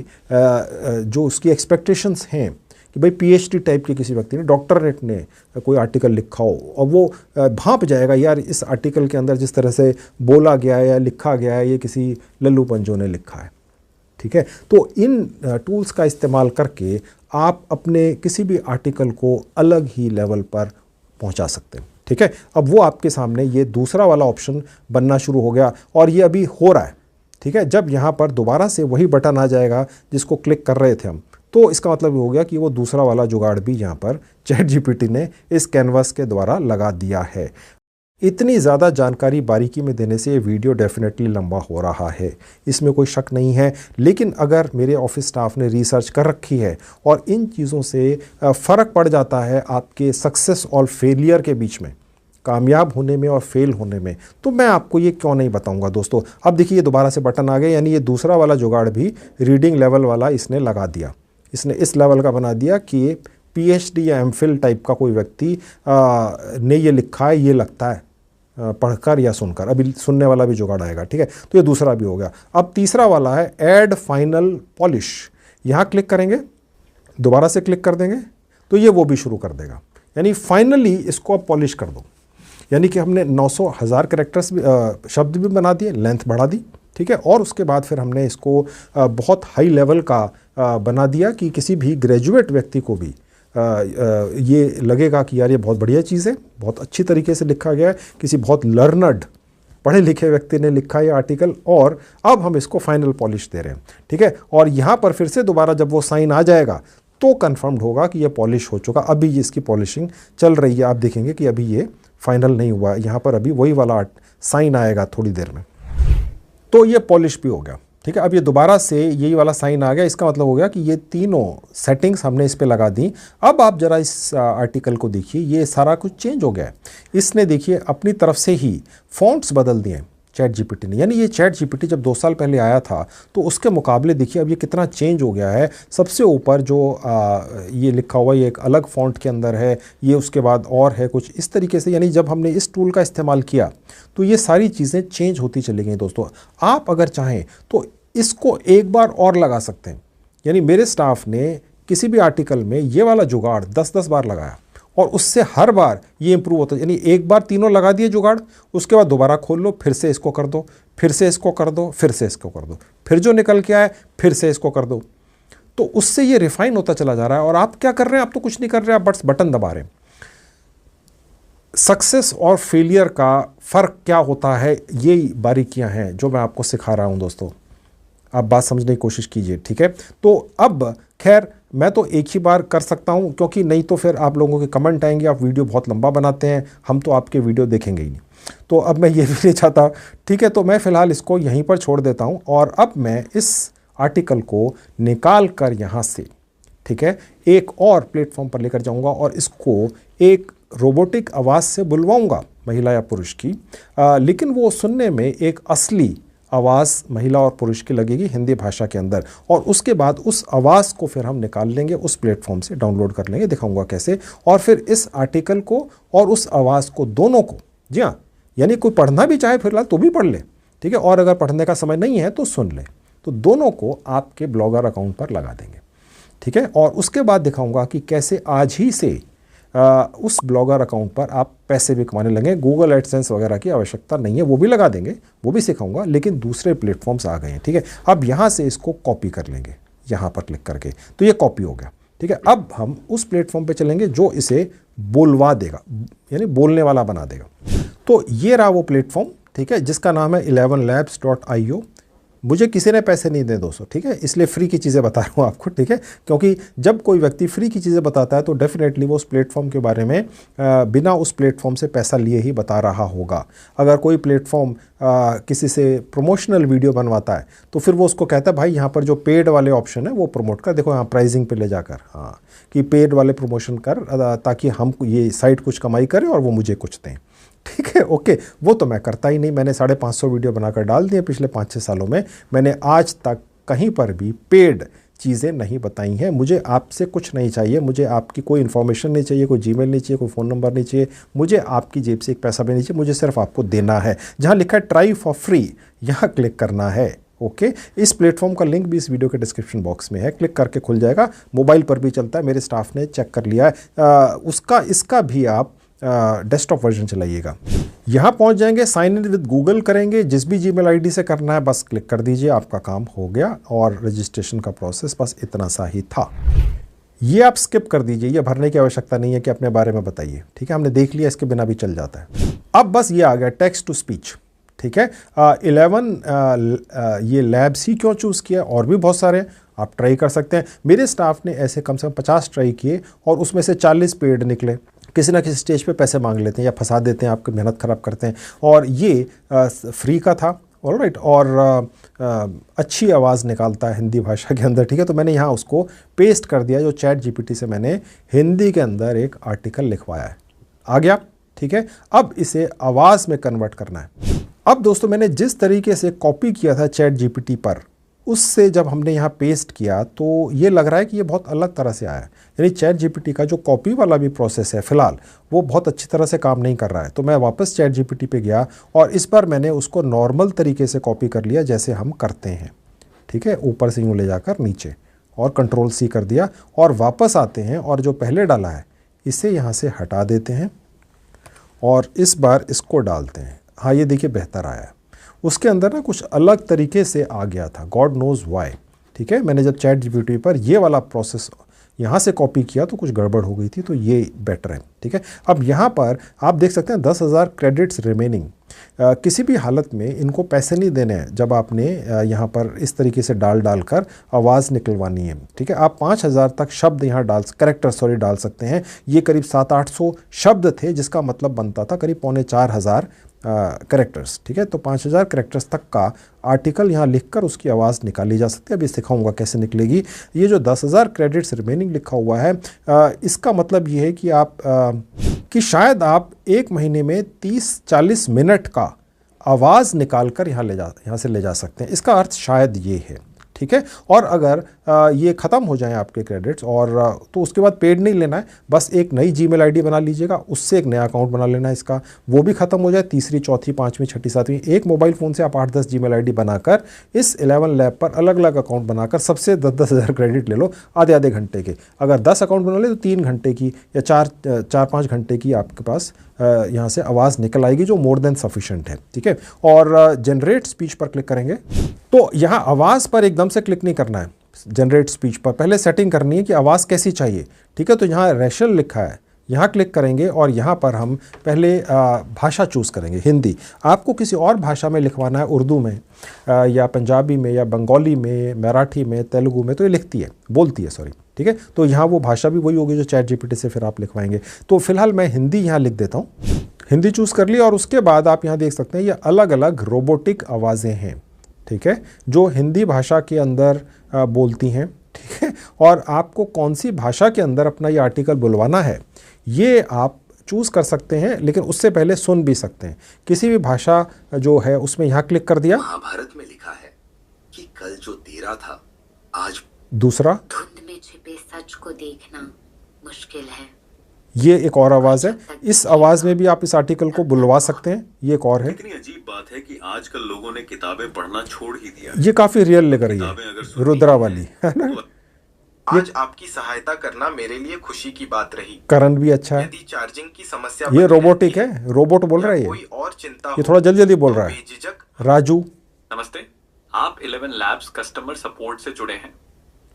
Speaker 1: जो उसकी एक्सपेक्टेशंस हैं कि भाई पीएचडी टाइप के किसी व्यक्ति ने, डॉक्टरेट ने कोई आर्टिकल लिखा हो, और वो भांप जाएगा यार इस आर्टिकल के अंदर जिस तरह से बोला गया है या लिखा गया है ये किसी लल्लू पंजो ने लिखा है, ठीक है। तो इन टूल्स का इस्तेमाल करके आप अपने किसी भी आर्टिकल को अलग ही लेवल पर पहुंचा सकते हैं, ठीक है। अब वो आपके सामने ये दूसरा वाला ऑप्शन बनना शुरू हो गया और ये अभी हो रहा है, ठीक है। जब यहाँ पर दोबारा से वही बटन आ जाएगा जिसको क्लिक कर रहे थे हम, तो इसका मतलब ये हो गया कि वो दूसरा वाला जुगाड़ भी यहाँ पर चैट जीपीटी ने इस कैनवास के द्वारा लगा दिया है। इतनी ज़्यादा जानकारी बारीकी में देने से ये वीडियो डेफिनेटली लंबा हो रहा है, इसमें कोई शक नहीं है। लेकिन अगर मेरे ऑफिस स्टाफ ने रिसर्च कर रखी है और इन चीज़ों से फ़र्क पड़ जाता है आपके सक्सेस और फेलियर के बीच में, कामयाब होने में और फेल होने में, तो मैं आपको ये क्यों नहीं बताऊंगा दोस्तों। अब देखिए दोबारा से बटन आ गए, यानी ये दूसरा वाला जुगाड़ भी रीडिंग लेवल वाला इसने लगा दिया। इसने इस लेवल का बना दिया कि ये पीएचडी या एमफिल टाइप का कोई व्यक्ति ने ये लिखा है, ये लगता है पढ़कर या सुनकर। अभी सुनने वाला भी जुगाड़ आएगा, ठीक है। तो ये दूसरा भी हो गया। अब तीसरा वाला है ऐड फाइनल पॉलिश। यहाँ क्लिक करेंगे, दोबारा से क्लिक कर देंगे तो ये वो भी शुरू कर देगा, यानी फाइनली इसको आप पॉलिश कर दो। यानी कि हमने 900,000 कैरेक्टर्स शब्द भी बना दिए, लेंथ बढ़ा दी, ठीक है। और उसके बाद फिर हमने इसको बहुत हाई लेवल का बना दिया कि किसी भी ग्रेजुएट व्यक्ति को भी ये लगेगा कि यार ये बहुत बढ़िया चीज़ है, बहुत अच्छी तरीके से लिखा गया है, किसी बहुत लर्नड पढ़े लिखे व्यक्ति ने लिखा है ये आर्टिकल, और अब हम इसको फाइनल पॉलिश दे रहे हैं, ठीक है। और यहाँ पर फिर से दोबारा जब वो साइन आ जाएगा तो कन्फर्म्ड होगा कि ये पॉलिश हो चुका। अभी ये इसकी पॉलिशिंग चल रही है, आप देखेंगे कि अभी ये फाइनल नहीं हुआ, यहाँ पर अभी वही वाला साइन आएगा थोड़ी देर में, तो ये पॉलिश भी हो गया, ठीक है। अब ये दोबारा से यही वाला साइन आ गया, इसका मतलब हो गया कि ये तीनों सेटिंग्स हमने इस पे लगा दी। अब आप जरा इस आर्टिकल को देखिए, ये सारा कुछ चेंज हो गया है। इसने देखिए अपनी तरफ से ही फॉन्ट्स बदल दिए चैट जीपीटी ने, यानी ये चैट जीपीटी जब 2 साल पहले आया था तो उसके मुकाबले देखिए अब ये कितना चेंज हो गया है। सबसे ऊपर जो ये लिखा हुआ ये एक अलग फॉन्ट के अंदर है, ये उसके बाद और है कुछ इस तरीके से, यानी जब हमने इस टूल का इस्तेमाल किया तो ये सारी चीज़ें चेंज होती चली गई दोस्तों। आप अगर चाहें तो इसको एक बार और लगा सकते हैं, यानी मेरे स्टाफ ने किसी भी आर्टिकल में ये वाला जुगाड़ 10-10 बार लगाया और उससे हर बार ये इंप्रूव होता है। यानी एक बार तीनों लगा दिए जुगाड़, उसके बाद दोबारा खोल लो, फिर से इसको कर दो, फिर से इसको कर दो, फिर से इसको कर दो, फिर जो निकल के आए फिर से इसको कर दो, तो उससे ये रिफाइन होता चला जा रहा है। और आप क्या कर रहे हैं, आप तो कुछ नहीं कर रहे, आप बस बटन दबा रहे हैं। सक्सेस और फेलियर का फ़र्क क्या होता है, ये बारीकियां हैं जो मैं आपको सिखा रहा हूं दोस्तों। आप बात समझने की कोशिश कीजिए, ठीक है। तो अब खैर मैं तो एक ही बार कर सकता हूं, क्योंकि नहीं तो फिर आप लोगों के कमेंट आएंगे, आप वीडियो बहुत लंबा बनाते हैं, हम तो आपके वीडियो देखेंगे ही नहीं। तो अब मैं ये भी नहीं चाहता, ठीक है। तो मैं फ़िलहाल इसको यहीं पर छोड़ देता हूं और अब मैं इस आर्टिकल को निकाल कर यहाँ से, ठीक है, एक और प्लेटफॉर्म पर लेकर जाऊँगा और इसको एक रोबोटिक आवाज़ से बुलवाऊँगा, महिला या पुरुष की, लेकिन वो सुनने में एक असली आवाज़ महिला और पुरुष की लगेगी हिंदी भाषा के अंदर। और उसके बाद उस आवाज़ को फिर हम निकाल लेंगे, उस प्लेटफॉर्म से डाउनलोड कर लेंगे, दिखाऊंगा कैसे। और फिर इस आर्टिकल को और उस आवाज़ को दोनों को, जी हाँ, यानी कोई पढ़ना भी चाहे फिलहाल तो भी पढ़ ले, ठीक है, और अगर पढ़ने का समय नहीं है तो सुन ले, तो दोनों को आपके ब्लॉगर अकाउंट पर लगा देंगे, ठीक है। और उसके बाद दिखाऊंगा कि कैसे आज ही से उस ब्लॉगर अकाउंट पर आप पैसे भी कमाने लगे। गूगल एडसेंस वगैरह की आवश्यकता नहीं है, वो भी लगा देंगे, वो भी सिखाऊंगा, लेकिन दूसरे प्लेटफॉर्म्स आ गए हैं, ठीक है। अब यहाँ से इसको कॉपी कर लेंगे, यहाँ पर क्लिक करके, तो ये कॉपी हो गया, ठीक है। अब हम उस प्लेटफॉर्म पे चलेंगे जो इसे बोलवा देगा, यानी बोलने वाला बना देगा। तो ये रहा वो प्लेटफॉर्म, ठीक है, जिसका नाम है 11labs.io। मुझे किसी ने पैसे नहीं दे दोस्तों, ठीक है, इसलिए फ्री की चीज़ें बता रहा हूँ आपको, ठीक है, क्योंकि जब कोई व्यक्ति फ्री की चीज़ें बताता है तो डेफिनेटली वो उस प्लेटफॉर्म के बारे में बिना उस प्लेटफॉर्म से पैसा लिए ही बता रहा होगा। अगर कोई प्लेटफॉर्म किसी से प्रमोशनल वीडियो बनवाता है तो फिर वो उसको कहता है भाई यहाँ पर जो पेड वाले ऑप्शन है वो प्रमोट कर, देखो यहाँ प्राइसिंग पे ले जाकर, हाँ, कि पेड वाले प्रमोशन कर ताकि हम ये साइट कुछ कमाई करें और वो मुझे कुछ दें, ठीक है, ओके। वो तो मैं करता ही नहीं, मैंने 550 वीडियो बनाकर डाल दिए पिछले 5-6 सालों में। मैंने आज तक कहीं पर भी पेड चीज़ें नहीं बताई हैं। मुझे आपसे कुछ नहीं चाहिए, मुझे आपकी कोई इन्फॉर्मेशन नहीं चाहिए, कोई जीमेल नहीं चाहिए, कोई फ़ोन नंबर नहीं चाहिए, मुझे आपकी जेब से एक पैसा भी नहीं चाहिए, मुझे सिर्फ आपको देना है। जहाँ लिखा है ट्राई फॉर फ्री, यहाँ क्लिक करना है, ओके। इस प्लेटफॉर्म का लिंक भी इस वीडियो के डिस्क्रिप्शन बॉक्स में है, क्लिक करके खुल जाएगा। मोबाइल पर भी चलता है, मेरे स्टाफ ने चेक कर लिया है। इसका भी आप डेस्कटॉप वर्जन चलाइएगा। यहाँ पहुँच जाएंगे, साइन इन विद गूगल करेंगे, जिस भी जीमेल आईडी से करना है बस क्लिक कर दीजिए, आपका काम हो गया। और रजिस्ट्रेशन का प्रोसेस बस इतना सा ही था। ये आप स्किप कर दीजिए, ये भरने की आवश्यकता नहीं है कि अपने बारे में बताइए, ठीक है, हमने देख लिया, इसके बिना भी चल जाता है। अब बस ये आ गया टेक्स्ट टू स्पीच, ठीक है। 11 ये लैब्स ही क्यों चूज़ किया, और भी बहुत सारे आप ट्राई कर सकते हैं। मेरे स्टाफ ने ऐसे कम से कम 50 ट्राई किए और उसमें से 40 पेड निकले। किसी ना किसी स्टेज पे पैसे मांग लेते हैं या फंसा देते हैं, आपकी मेहनत ख़राब करते हैं। और ये फ्री का था, ऑलराइट, और अच्छी आवाज़ निकालता है हिंदी भाषा के अंदर, ठीक है। तो मैंने यहाँ उसको पेस्ट कर दिया, जो चैट जीपीटी से मैंने हिंदी के अंदर एक आर्टिकल लिखवाया है, आ गया, ठीक है। अब इसे आवाज़ में कन्वर्ट करना है। अब दोस्तों मैंने जिस तरीके से कॉपी किया था चैट जीपीटी पर, उससे जब हमने यहाँ पेस्ट किया तो ये लग रहा है कि ये बहुत अलग तरह से आया है। यानी चैट जीपीटी का जो कॉपी वाला भी प्रोसेस है फ़िलहाल वो बहुत अच्छी तरह से काम नहीं कर रहा है। तो मैं वापस चैट जीपीटी पे गया और इस बार मैंने उसको नॉर्मल तरीके से कॉपी कर लिया, जैसे हम करते हैं, ठीक है, ऊपर से यूँ ले जाकर नीचे, और कंट्रोल C कर दिया। और वापस आते हैं और जो पहले डाला है इसे यहाँ से हटा देते हैं और इस बार इसको डालते हैं। हाँ, ये देखिए बेहतर आया है। उसके अंदर ना कुछ अलग तरीके से आ गया था, गॉड नोज़ वाई, ठीक है। मैंने जब चैट जीपीटी पर ये वाला प्रोसेस यहाँ से कॉपी किया तो कुछ गड़बड़ हो गई थी, तो ये बेटर है, ठीक है। अब यहाँ पर आप देख सकते हैं 10,000 क्रेडिट्स रिमेनिंग। किसी भी हालत में इनको पैसे नहीं देने हैं जब आपने यहाँ पर इस तरीके से डाल कर आवाज़ निकलवानी है, ठीक है। आप 5,000 तक शब्द यहाँ कैरेक्टर डाल सकते हैं। ये करीब 700-800 शब्द थे, जिसका मतलब बनता था करीब 3,400 कैरेक्टर्स, ठीक है। तो 5,000 कैरेक्टर्स तक का आर्टिकल यहाँ लिखकर उसकी आवाज़ निकाली जा सकती है। अभी सिखाऊंगा कैसे निकलेगी। ये जो 10,000 क्रेडिट्स रिमेनिंग लिखा हुआ है, इसका मतलब ये है कि कि शायद आप एक महीने में 30-40 मिनट का आवाज़ निकाल कर यहाँ से ले जा सकते हैं। इसका अर्थ शायद ये है, ठीक है। और अगर ये ख़त्म हो जाएं आपके क्रेडिट्स और तो उसके बाद पेड नहीं लेना है, बस एक नई जीमेल आईडी बना लीजिएगा, उससे एक नया अकाउंट बना लेना है इसका, वो भी ख़त्म हो जाए। तीसरी, चौथी, पाँचवीं, छठी, सातवीं, एक मोबाइल फ़ोन से आप 8-10 जीमेल आईडी बनाकर इस 11 लैब पर अलग अलग अकाउंट बनाकर सबसे 10-10 हज़ार क्रेडिट ले लो आधे घंटे के। अगर 10 अकाउंट बना ले तो 3 घंटे की या 4-5 घंटे की आपके पास यहाँ से आवाज़ निकल आएगी, जो मोर देन सफिशेंट है, ठीक है। और जनरेट स्पीच पर क्लिक करेंगे तो यहाँ आवाज़ पर एकदम से क्लिक नहीं करना है, जनरेट स्पीच पर पहले सेटिंग करनी है कि आवाज़ कैसी चाहिए, ठीक है। तो यहाँ रेशल लिखा है, यहाँ क्लिक करेंगे और यहाँ पर हम पहले भाषा चूज़ करेंगे, हिंदी। आपको किसी और भाषा में लिखवाना है, उर्दू में या पंजाबी में या बंगाली में, मराठी में, तेलुगु में, तो ये बोलती है, सॉरी, ठीक है। तो यहाँ वो भाषा भी वही होगी जो चैट जीपीटी से फिर आप लिखवाएंगे। तो फिलहाल मैं हिंदी यहाँ लिख देता हूँ, हिंदी चूज़ कर ली। और उसके बाद आप यहाँ देख सकते हैं ये अलग अलग रोबोटिक आवाज़ें हैं, ठीक है, जो हिंदी भाषा के अंदर बोलती हैं, ठीक है। और आपको कौन सी भाषा के अंदर अपना ये आर्टिकल बुलवाना है ये आप चूज़ कर सकते हैं, लेकिन उससे पहले सुन भी सकते हैं। किसी भी भाषा जो है उसमें यहाँ क्लिक कर दिया।
Speaker 2: महाभारत में लिखा है कि कल जो तेरा था आज
Speaker 1: दूसरा,
Speaker 3: धुंध में छिपे सच को देखना मुश्किल है।
Speaker 1: ये एक और आवाज़ है, इस आवाज़ में भी आप इस आर्टिकल को बुलवा सकते हैं। ये एक और है।
Speaker 4: कितनी अजीब बात है कि आजकल लोगों ने किताबें पढ़ना छोड़ ही दिया।
Speaker 1: ये काफ़ी रियल लग रही है, रुद्रा वाली, है ना।
Speaker 2: आज आपकी सहायता करना मेरे लिए खुशी की बात रही।
Speaker 1: करण भी अच्छा है।
Speaker 2: यदि चार्जिंग की समस्या
Speaker 1: ये रोबोटिक है, रोबोट बोल रहा है
Speaker 2: कोई और चिंता
Speaker 1: ये थोड़ा जल्दी बोल रहा है।
Speaker 2: बेझिझक
Speaker 1: राजू,
Speaker 4: नमस्ते, आप 11 लैब्स कस्टमर सपोर्ट से जुड़े हैं।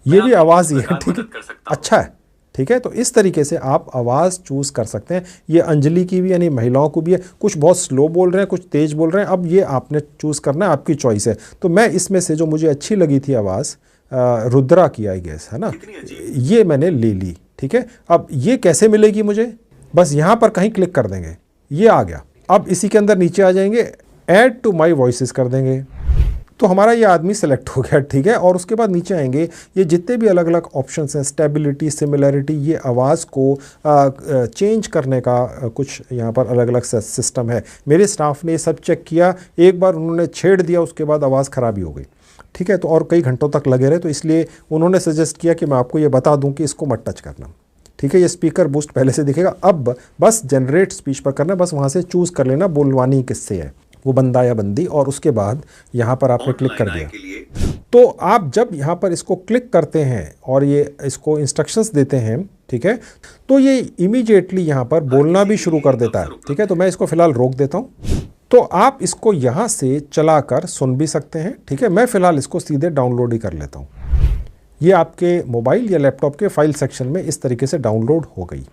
Speaker 1: ये भी आवाज़ ही है, ठीक है, अच्छा है। ठीक है। तो इस तरीके से आप आवाज़ चूज़ कर सकते हैं। ये अंजलि की भी यानी महिलाओं को भी है, कुछ बहुत स्लो बोल रहे हैं, कुछ तेज़ बोल रहे हैं। अब ये आपने चूज़ करना है, आपकी चॉइस है। तो मैं इसमें से जो मुझे अच्छी लगी थी आवाज़ रुद्रा की, आई गेस, है ना, ये मैंने ले ली। ठीक है। अब ये कैसे मिलेगी मुझे, बस यहाँ पर कहीं क्लिक कर देंगे, ये आ गया। अब इसी के अंदर नीचे आ जाएंगे, ऐड टू माई वॉइसेस कर देंगे, तो हमारा ये आदमी सेलेक्ट हो गया। ठीक है। और उसके बाद नीचे आएंगे, ये जितने भी अलग अलग ऑप्शंस हैं, स्टेबिलिटी, सिमिलैरिटी, ये आवाज़ को चेंज करने का कुछ यहाँ पर अलग अलग सिस्टम है। मेरे स्टाफ ने ये सब चेक किया, एक बार उन्होंने छेड़ दिया, उसके बाद आवाज़ ख़राब ही हो गई। ठीक है। तो और कई घंटों तक लगे रहे, तो इसलिए उन्होंने सजेस्ट किया कि मैं आपको ये बता दूँ कि इसको मत टच करना। ठीक है। ये स्पीकर बूस्ट पहले से दिखेगा, अब बस जनरेट स्पीच पर करना, बस वहाँ से चूज़ कर लेना बोलवानी किससे है, वो बंदा या बंदी, और उसके बाद यहाँ पर आपने क्लिक कर दिया। तो आप जब यहाँ पर इसको क्लिक करते हैं और ये इसको इंस्ट्रक्शंस देते हैं, ठीक है, तो ये इमीडिएटली यहाँ पर बोलना भी शुरू कर देता है। ठीक है। तो मैं इसको फिलहाल रोक देता हूँ। तो आप इसको यहाँ से चलाकर सुन भी सकते हैं। ठीक है। मैं फिलहाल इसको सीधे डाउनलोड ही कर लेता हूँ। ये आपके मोबाइल या लैपटॉप के फाइल सेक्शन में इस तरीके से डाउनलोड हो गई।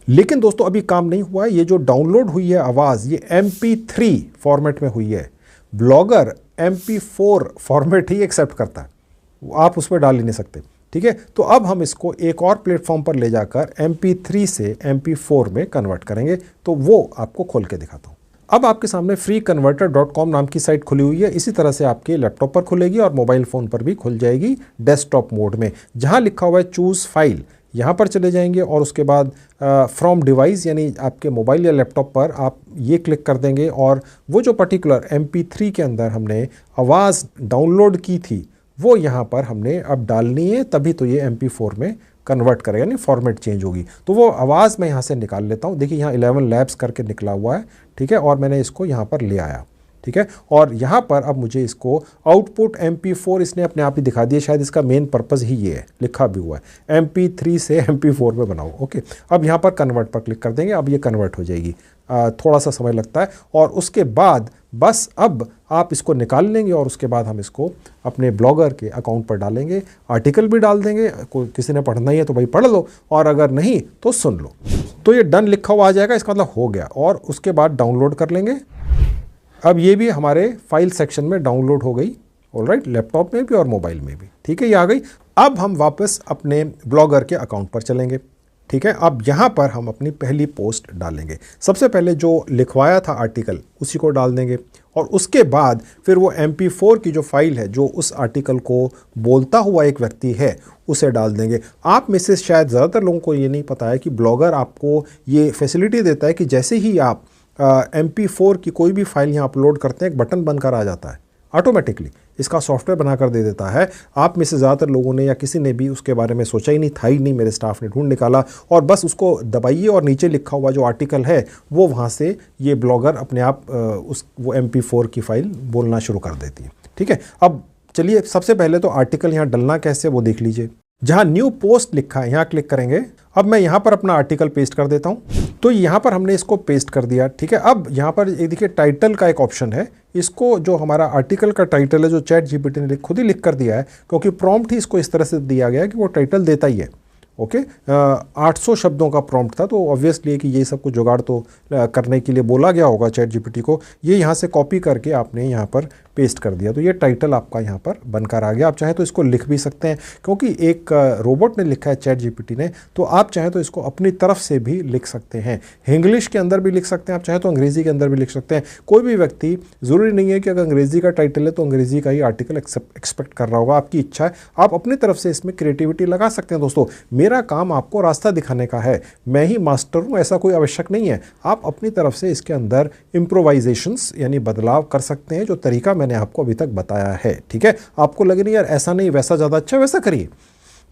Speaker 1: लेकिन दोस्तों अभी काम नहीं हुआ है। ये जो डाउनलोड हुई है आवाज़, ये MP3 फॉर्मेट में हुई है। ब्लॉगर MP4 फॉर्मेट ही एक्सेप्ट करता है, आप उसमें डाल ही नहीं सकते। ठीक है। तो अब हम इसको एक और प्लेटफॉर्म पर ले जाकर MP3 से MP4 में कन्वर्ट करेंगे, तो वो आपको खोल के दिखाता हूँ। अब आपके सामने freeconverter.com नाम की साइट खुली हुई है। इसी तरह से आपके लैपटॉप पर खुलेगी और मोबाइल फ़ोन पर भी खुल जाएगी डेस्कटॉप मोड में। जहाँ लिखा हुआ है चूज़ फाइल, यहाँ पर चले जाएंगे और उसके बाद फ्रॉम डिवाइस, यानी आपके मोबाइल या लैपटॉप पर आप ये क्लिक कर देंगे और वो जो पर्टिकुलर MP3 के अंदर हमने आवाज़ डाउनलोड की थी वो यहाँ पर हमने अब डालनी है, तभी तो ये MP4 में कन्वर्ट करेगा, यानी फॉर्मेट चेंज होगी। तो वो आवाज़ मैं यहाँ से निकाल लेता हूँ। देखिए यहाँ 11 लैब्स करके निकला हुआ है। ठीक है। और मैंने इसको यहाँ पर ले आया। ठीक है। और यहाँ पर अब मुझे इसको आउटपुट MP4 इसने अपने आप ही दिखा दिया, शायद इसका मेन पर्पस ही ये है, लिखा भी हुआ है MP3 से MP4 में बनाओ। ओके। अब यहाँ पर कन्वर्ट पर क्लिक कर देंगे, अब ये कन्वर्ट हो जाएगी। थोड़ा सा समय लगता है और उसके बाद बस अब आप इसको निकाल लेंगे और उसके बाद हम इसको अपने ब्लॉगर के अकाउंट पर डालेंगे। आर्टिकल भी डाल देंगे, कोई किसी ने पढ़ना ही है तो भाई पढ़ लो, और अगर नहीं तो सुन लो। तो ये डन लिखा हुआ आ जाएगा, इसका मतलब हो गया। और उसके बाद डाउनलोड कर लेंगे। अब ये भी हमारे फाइल सेक्शन में डाउनलोड हो गई। ऑलराइट, लैपटॉप में भी और मोबाइल में भी। ठीक है, ये आ गई। अब हम वापस अपने ब्लॉगर के अकाउंट पर चलेंगे। ठीक है। अब यहाँ पर हम अपनी पहली पोस्ट डालेंगे। सबसे पहले जो लिखवाया था आर्टिकल उसी को डाल देंगे और उसके बाद फिर वो MP4 की जो फाइल है जो उस आर्टिकल को बोलता हुआ एक व्यक्ति है उसे डाल देंगे। आप में से शायद ज़्यादातर लोगों को ये नहीं पता है कि ब्लॉगर आपको ये फैसिलिटी देता है कि जैसे ही आप MP4 की कोई भी फाइल यहाँ अपलोड करते हैं, एक बटन बनकर आ जाता है ऑटोमेटिकली। इसका सॉफ्टवेयर बनाकर दे देता है। आप में से ज़्यादातर लोगों ने या किसी ने भी उसके बारे में सोचा ही नहीं, था ही नहीं। मेरे स्टाफ ने ढूंढ निकाला और बस उसको दबाइए और नीचे लिखा हुआ जो आर्टिकल है वो वहाँ से ये ब्लॉगर अपने आप वो MP4 की फाइल बोलना शुरू कर देती है। ठीक है। अब चलिए सबसे पहले तो आर्टिकल यहाँ डलना कैसे वो देख लीजिए। जहाँ न्यू पोस्ट लिखा है यहाँ क्लिक करेंगे। अब मैं यहाँ पर अपना आर्टिकल पेस्ट कर देता हूँ। तो यहाँ पर हमने इसको पेस्ट कर दिया। ठीक है। अब यहाँ पर ये देखिए टाइटल का एक ऑप्शन है। इसको जो हमारा आर्टिकल का टाइटल है जो ChatGPT ने खुद ही लिख कर दिया है, क्योंकि प्रॉम्प्ट ही इसको इस तरह से दिया गया है कि वो टाइटल देता ही है। ओके। 800 शब्दों का प्रॉम्प्ट था, तो ऑब्वियसली है कि ये सब कुछ जुगाड़ तो करने के लिए बोला गया होगा ChatGPT को। ये यहाँ से कॉपी करके आपने यहाँ पर पेस्ट कर दिया, तो ये टाइटल आपका यहाँ पर बनकर आ गया। आप चाहें तो इसको लिख भी सकते हैं, क्योंकि एक रोबोट ने लिखा है ChatGPT ने, तो आप चाहें तो इसको अपनी तरफ से भी लिख सकते हैं। इंग्लिश के अंदर भी लिख सकते हैं, आप चाहें तो अंग्रेज़ी के अंदर भी लिख सकते हैं। कोई भी व्यक्ति, ज़रूरी नहीं है कि अगर अंग्रेज़ी का टाइटल है तो अंग्रेज़ी का ही आर्टिकल एक्सपेक्ट कर रहा होगा। आपकी इच्छा है, आप अपनी तरफ से इसमें क्रिएटिविटी लगा सकते हैं। दोस्तों, मेरा काम आपको रास्ता दिखाने का है, मैं ही मास्टर हूँ, ऐसा कोई आवश्यक नहीं है। आप अपनी तरफ से इसके अंदर इम्प्रोवाइजेशंस यानी बदलाव कर सकते हैं, जो तरीका मैंने आपको अभी तक बताया है। ठीक है। आपको लगे नहीं यार ऐसा नहीं वैसा ज़्यादा अच्छा, वैसा करिए।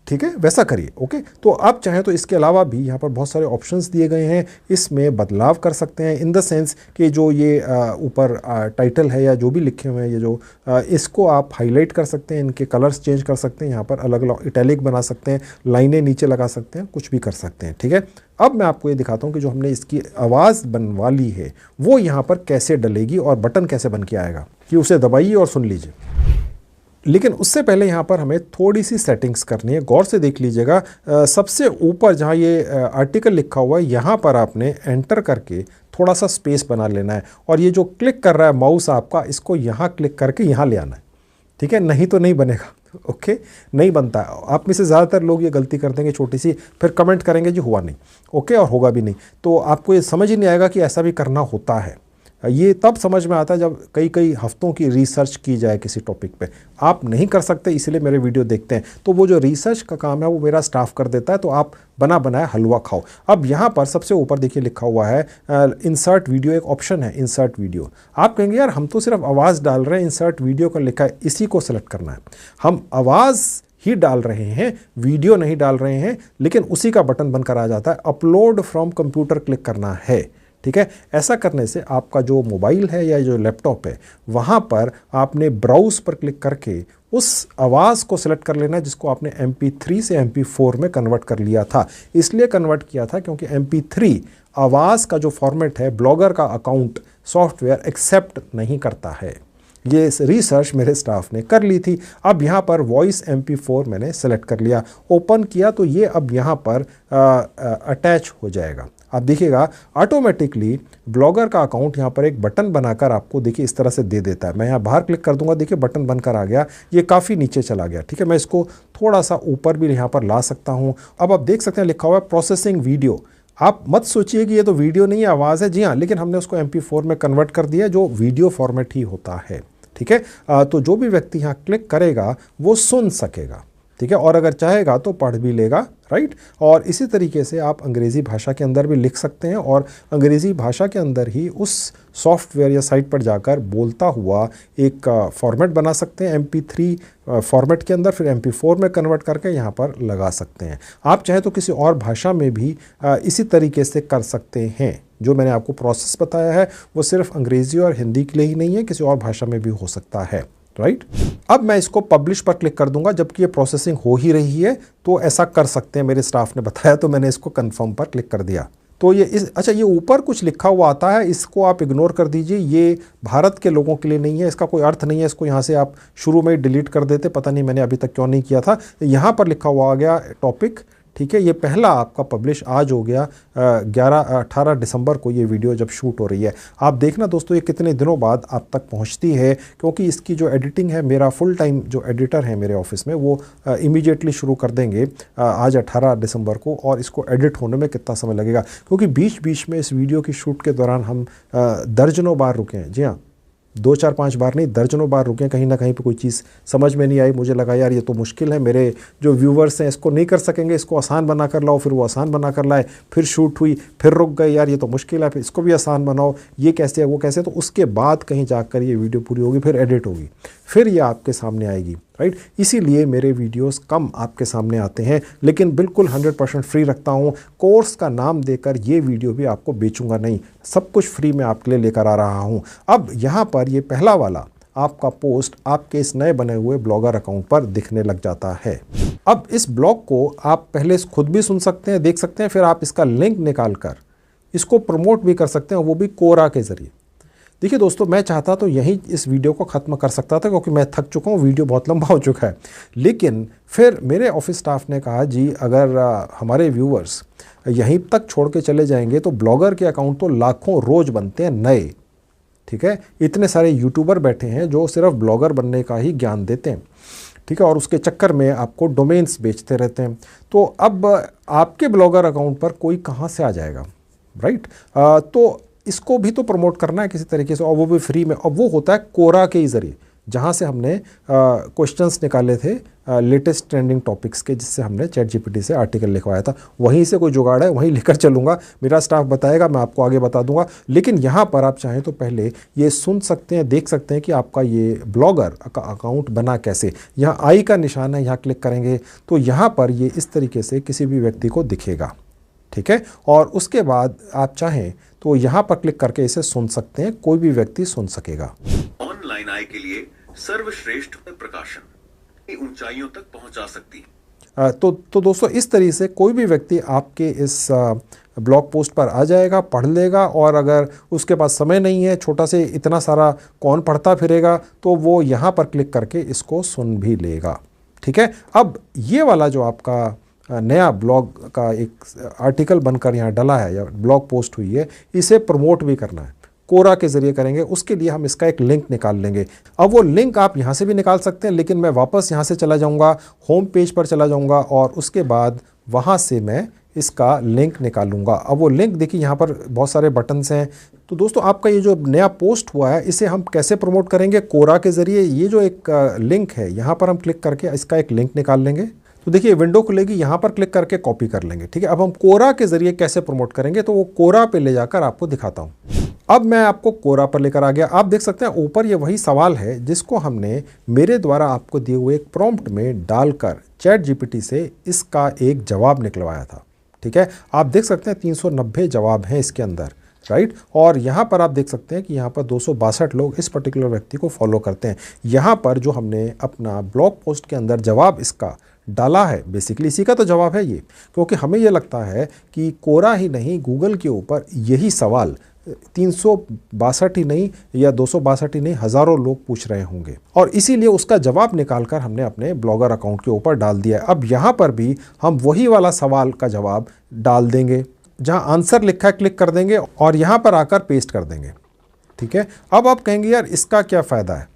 Speaker 1: ठीक है, वैसा करिए। ओके। तो आप चाहें तो इसके अलावा भी यहाँ पर बहुत सारे ऑप्शंस दिए गए हैं, इसमें बदलाव कर सकते हैं। इन द सेंस कि जो ये ऊपर टाइटल है या जो भी लिखे हुए हैं, ये जो इसको आप हाईलाइट कर सकते हैं, इनके कलर्स चेंज कर सकते हैं, यहाँ पर अलग अलग इटैलिक बना सकते हैं, लाइनें नीचे लगा सकते हैं, कुछ भी कर सकते हैं। ठीक है। अब मैं आपको ये दिखाता हूँ कि जो हमने इसकी आवाज़ बनवा ली है वो यहाँ पर कैसे डलेगी और बटन कैसे बन के आएगा, कि उसे दबाइए और सुन लीजिए। लेकिन उससे पहले यहाँ पर हमें थोड़ी सी सेटिंग्स करनी है। गौर से देख लीजिएगा, सबसे ऊपर जहाँ ये आर्टिकल लिखा हुआ है यहाँ पर आपने एंटर करके थोड़ा सा स्पेस बना लेना है, और ये जो क्लिक कर रहा है माउस आपका, इसको यहाँ क्लिक करके यहाँ ले आना है। ठीक है, नहीं तो नहीं बनेगा। ओके, नहीं बनता है। आप में से ज़्यादातर लोग ये गलती कर देंगे छोटी सी, फिर कमेंट करेंगे जी हुआ नहीं। ओके, और होगा भी नहीं, तो आपको ये समझ ही नहीं आएगा कि ऐसा भी करना होता है। ये तब समझ में आता है जब कई हफ्तों की रिसर्च की जाए किसी टॉपिक पे। आप नहीं कर सकते, इसलिए मेरे वीडियो देखते हैं, तो वो जो रिसर्च का काम है वो मेरा स्टाफ कर देता है, तो आप बना बनाया हलवा खाओ। अब यहाँ पर सबसे ऊपर देखिए लिखा हुआ है इंसर्ट वीडियो, एक ऑप्शन है इंसर्ट वीडियो। आप कहेंगे यार हम तो सिर्फ आवाज़ डाल रहे हैं, इंसर्ट वीडियो का लिखा है, इसी को सेलेक्ट करना है। हम आवाज़ ही डाल रहे हैं, वीडियो नहीं डाल रहे हैं, लेकिन उसी का बटन बनकर आ जाता है, अपलोड फ्रॉम कंप्यूटर क्लिक करना है। ठीक है, ऐसा करने से आपका जो मोबाइल है या जो लैपटॉप है वहाँ पर आपने ब्राउज पर क्लिक करके उस आवाज़ को सिलेक्ट कर लेना है जिसको आपने MP3 से MP4 में कन्वर्ट कर लिया था। इसलिए कन्वर्ट किया था क्योंकि MP3 आवाज़ का जो फॉर्मेट है ब्लॉगर का अकाउंट सॉफ्टवेयर एक्सेप्ट नहीं करता है। ये रिसर्च मेरे स्टाफ ने कर ली थी। अब यहाँ पर वॉइस MP4 मैंने सेलेक्ट कर लिया, ओपन किया तो ये अब यहाँ पर अटैच हो जाएगा। आप देखिएगा ऑटोमेटिकली ब्लॉगर का अकाउंट यहाँ पर एक बटन बनाकर आपको देखिए इस तरह से दे देता है। मैं यहाँ बाहर क्लिक कर दूंगा, देखिए बटन बनकर आ गया, ये काफ़ी नीचे चला गया। ठीक है, मैं इसको थोड़ा सा ऊपर भी यहाँ पर ला सकता हूँ। अब आप देख सकते हैं लिखा हुआ है प्रोसेसिंग वीडियो। आप मत सोचिए कि ये तो वीडियो नहीं है, आवाज़ है। जी हाँ, लेकिन हमने उसको MP4 में कन्वर्ट कर दिया जो वीडियो फॉर्मेट ही होता है। ठीक है, तो जो भी व्यक्ति यहाँ क्लिक करेगा वो सुन सकेगा। ठीक है, और अगर चाहेगा तो पढ़ भी लेगा, राइट। और इसी तरीके से आप अंग्रेज़ी भाषा के अंदर भी लिख सकते हैं और अंग्रेज़ी भाषा के अंदर ही उस सॉफ्टवेयर या साइट पर जाकर बोलता हुआ एक फॉर्मेट बना सकते हैं MP3 फॉर्मेट के अंदर, फिर MP4 में कन्वर्ट करके यहाँ पर लगा सकते हैं। आप चाहे तो किसी और भाषा में भी इसी तरीके से कर सकते हैं। जो मैंने आपको प्रोसेस बताया है वो सिर्फ अंग्रेज़ी और हिंदी के लिए ही नहीं है, किसी और भाषा में भी हो सकता है, राइट। अब मैं इसको पब्लिश पर क्लिक कर दूंगा, जबकि ये प्रोसेसिंग हो ही रही है, तो ऐसा कर सकते हैं, मेरे स्टाफ ने बताया, तो मैंने इसको कंफर्म पर क्लिक कर दिया। तो ये अच्छा, ये ऊपर कुछ लिखा हुआ आता है, इसको आप इग्नोर कर दीजिए, ये भारत के लोगों के लिए नहीं है, इसका कोई अर्थ नहीं है। इसको यहाँ से आप शुरू में ही डिलीट कर देते, पता नहीं मैंने अभी तक क्यों नहीं किया था। यहाँ पर लिखा हुआ आ गया टॉपिक। ठीक है, ये पहला आपका पब्लिश आज हो गया 18 दिसंबर को ये वीडियो जब शूट हो रही है। आप देखना दोस्तों ये कितने दिनों बाद आप तक पहुंचती है, क्योंकि इसकी जो एडिटिंग है, मेरा फुल टाइम जो एडिटर है मेरे ऑफिस में वो इमीडिएटली शुरू कर देंगे आज 18 दिसंबर को। और इसको एडिट होने में कितना समय लगेगा, क्योंकि बीच बीच में इस वीडियो की शूट के दौरान हम दर्जनों बार रुके हैं। जी हाँ, 2 4 5 बार नहीं, दर्जनों बार रुके, कहीं ना कहीं पे कोई चीज़ समझ में नहीं आई। मुझे लगा यार ये तो मुश्किल है, मेरे जो व्यूवर्स हैं इसको नहीं कर सकेंगे, इसको आसान बना कर लाओ। फिर वो आसान बना कर लाए, फिर शूट हुई, फिर रुक गए, यार ये तो मुश्किल है, फिर इसको भी आसान बनाओ, ये कैसे है वो कैसे है। तो उसके बाद कहीं जाकर ये वीडियो पूरी होगी, फिर एडिट होगी, फिर ये आपके सामने आएगी, राइट। इसीलिए मेरे वीडियोस कम आपके सामने आते हैं, लेकिन बिल्कुल 100% फ्री रखता हूँ। कोर्स का नाम देकर ये वीडियो भी आपको बेचूंगा नहीं, सब कुछ फ्री में आपके लिए लेकर आ रहा हूँ। अब यहाँ पर ये पहला वाला आपका पोस्ट आपके इस नए बने हुए ब्लॉगर अकाउंट पर दिखने लग जाता है। अब इस ब्लॉग को आप पहले खुद भी सुन सकते हैं, देख सकते हैं, फिर आप इसका लिंक निकाल कर इसको प्रमोट भी कर सकते हैं, वो भी कोरा के ज़रिए। देखिए दोस्तों, मैं चाहता तो यहीं इस वीडियो को ख़त्म कर सकता था, क्योंकि मैं थक चुका हूँ, वीडियो बहुत लंबा हो चुका है। लेकिन फिर मेरे ऑफिस स्टाफ ने कहा जी अगर हमारे व्यूवर्स यहीं तक छोड़ के चले जाएंगे तो ब्लॉगर के अकाउंट तो लाखों रोज़ बनते हैं नए। ठीक है, इतने सारे यूट्यूबर बैठे हैं जो सिर्फ ब्लॉगर बनने का ही ज्ञान देते हैं। ठीक है, और उसके चक्कर में आपको डोमेन्स बेचते रहते हैं। तो अब आपके ब्लॉगर अकाउंट पर कोई कहाँ से आ जाएगा, राइट। तो इसको भी तो प्रमोट करना है किसी तरीके से, और वो भी फ्री में। और वो होता है कोरा के ही ज़रिए, जहाँ से हमने क्वेश्चंस निकाले थे लेटेस्ट ट्रेंडिंग टॉपिक्स के, जिससे हमने ChatGPT से आर्टिकल लिखवाया था। वहीं से कोई जुगाड़ है, वहीं लेकर चलूँगा, मेरा स्टाफ बताएगा, मैं आपको आगे बता दूंगा। लेकिन यहाँ पर आप चाहें तो पहले ये सुन सकते हैं, देख सकते हैं कि आपका ये ब्लॉगर अकाउंट बना कैसे। यहाँ आई का निशान है, यहाँ क्लिक करेंगे तो यहाँ पर ये इस तरीके से किसी भी व्यक्ति को दिखेगा। ठीक है, और उसके बाद आप चाहें तो यहाँ पर क्लिक करके इसे सुन सकते हैं, कोई भी व्यक्ति सुन सकेगा।
Speaker 4: ऑनलाइन आय के लिए सर्वश्रेष्ठ प्रकाशन ऊंचाइयों तक पहुंचा सकती है।
Speaker 1: तो दोस्तों इस तरीके से कोई भी व्यक्ति आपके इस ब्लॉग पोस्ट पर आ जाएगा, पढ़ लेगा, और अगर उसके पास समय नहीं है, छोटा से इतना सारा कौन पढ़ता फिरेगा, तो वो यहाँ पर क्लिक करके इसको सुन भी लेगा। ठीक है, अब ये वाला जो आपका नया ब्लॉग का एक आर्टिकल बनकर यहाँ डला है या ब्लॉग पोस्ट हुई है, इसे प्रमोट भी करना है, कोरा के ज़रिए करेंगे। उसके लिए हम इसका एक लिंक निकाल लेंगे। अब वो लिंक आप यहाँ से भी निकाल सकते हैं, लेकिन मैं वापस यहाँ से चला जाऊँगा, होम पेज पर चला जाऊँगा, और उसके बाद वहाँ से मैं इसका लिंक निकालूंगा। अब वो लिंक देखिए यहाँ पर बहुत सारे बटन्स हैं। तो दोस्तों आपका ये जो नया पोस्ट हुआ है, इसे हम कैसे प्रमोट करेंगे? कोरा के ज़रिए। ये जो एक लिंक है, यहाँ पर हम क्लिक करके इसका एक लिंक निकाल लेंगे। तो देखिए विंडो खुलेगी, यहाँ पर क्लिक करके कॉपी कर लेंगे। ठीक है, अब हम कोरा के ज़रिए कैसे प्रमोट करेंगे, तो वो कोरा पे ले जाकर आपको दिखाता हूँ। अब मैं आपको कोरा पर लेकर आ गया। आप देख सकते हैं ऊपर ये वही सवाल है जिसको हमने मेरे द्वारा आपको दिए हुए एक प्रॉम्प्ट में डालकर चैट जीपीटी से इसका एक जवाब निकलवाया था। ठीक है, आप देख सकते हैं 390 जवाब हैं इसके अंदर, राइट। और यहाँ पर आप देख सकते हैं कि यहाँ पर 262 लोग इस पर्टिकुलर व्यक्ति को फॉलो करते हैं। यहाँ पर जो हमने अपना ब्लॉग पोस्ट के अंदर जवाब इसका डाला है, बेसिकली इसी का तो जवाब है ये, क्योंकि हमें ये लगता है कि कोरा ही नहीं, गूगल के ऊपर यही सवाल 362 ही नहीं या 262 ही नहीं, हज़ारों लोग पूछ रहे होंगे, और इसीलिए उसका जवाब निकालकर हमने अपने ब्लॉगर अकाउंट के ऊपर डाल दिया है। अब यहाँ पर भी हम वही वाला सवाल का जवाब डाल देंगे, जहाँ आंसर लिखा है क्लिक कर देंगे और यहाँ पर आकर पेस्ट कर देंगे। ठीक है, अब आप कहेंगे यार इसका क्या फ़ायदा है,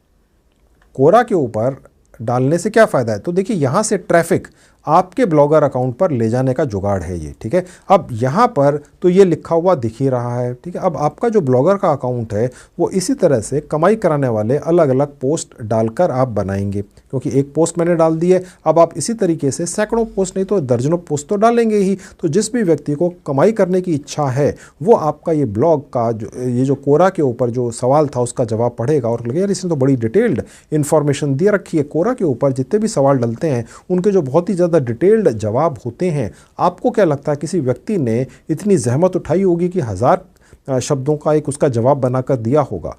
Speaker 1: कोरा के ऊपर डालने से क्या फ़ायदा है? तो देखिए यहाँ से ट्रैफिक आपके ब्लॉगर अकाउंट पर ले जाने का जुगाड़ है ये। ठीक है, अब यहाँ पर तो ये लिखा हुआ दिख ही रहा है। ठीक है, अब आपका जो ब्लॉगर का अकाउंट है वो इसी तरह से कमाई कराने वाले अलग अलग पोस्ट डालकर आप बनाएंगे, क्योंकि एक पोस्ट मैंने डाल दी है। अब आप इसी तरीके से सैकड़ों पोस्ट नहीं तो दर्जनों पोस्ट तो डालेंगे ही। तो जिस भी व्यक्ति को कमाई करने की इच्छा है वो आपका ये ब्लॉग का ये जो कोरा के ऊपर जो सवाल था उसका जवाब पढ़ेगा और लगे यार इसने तो बड़ी डिटेल्ड इन्फॉर्मेशन दे रखी है। कोरा के ऊपर जितने भी सवाल डलते हैं उनके जो बहुत ही ज़्यादा डिटेल्ड जवाब होते हैं। आपको क्या लगता है किसी व्यक्ति ने इतनी जहमत उठाई होगी कि 1000 शब्दों का एक उसका जवाब बनाकर दिया होगा?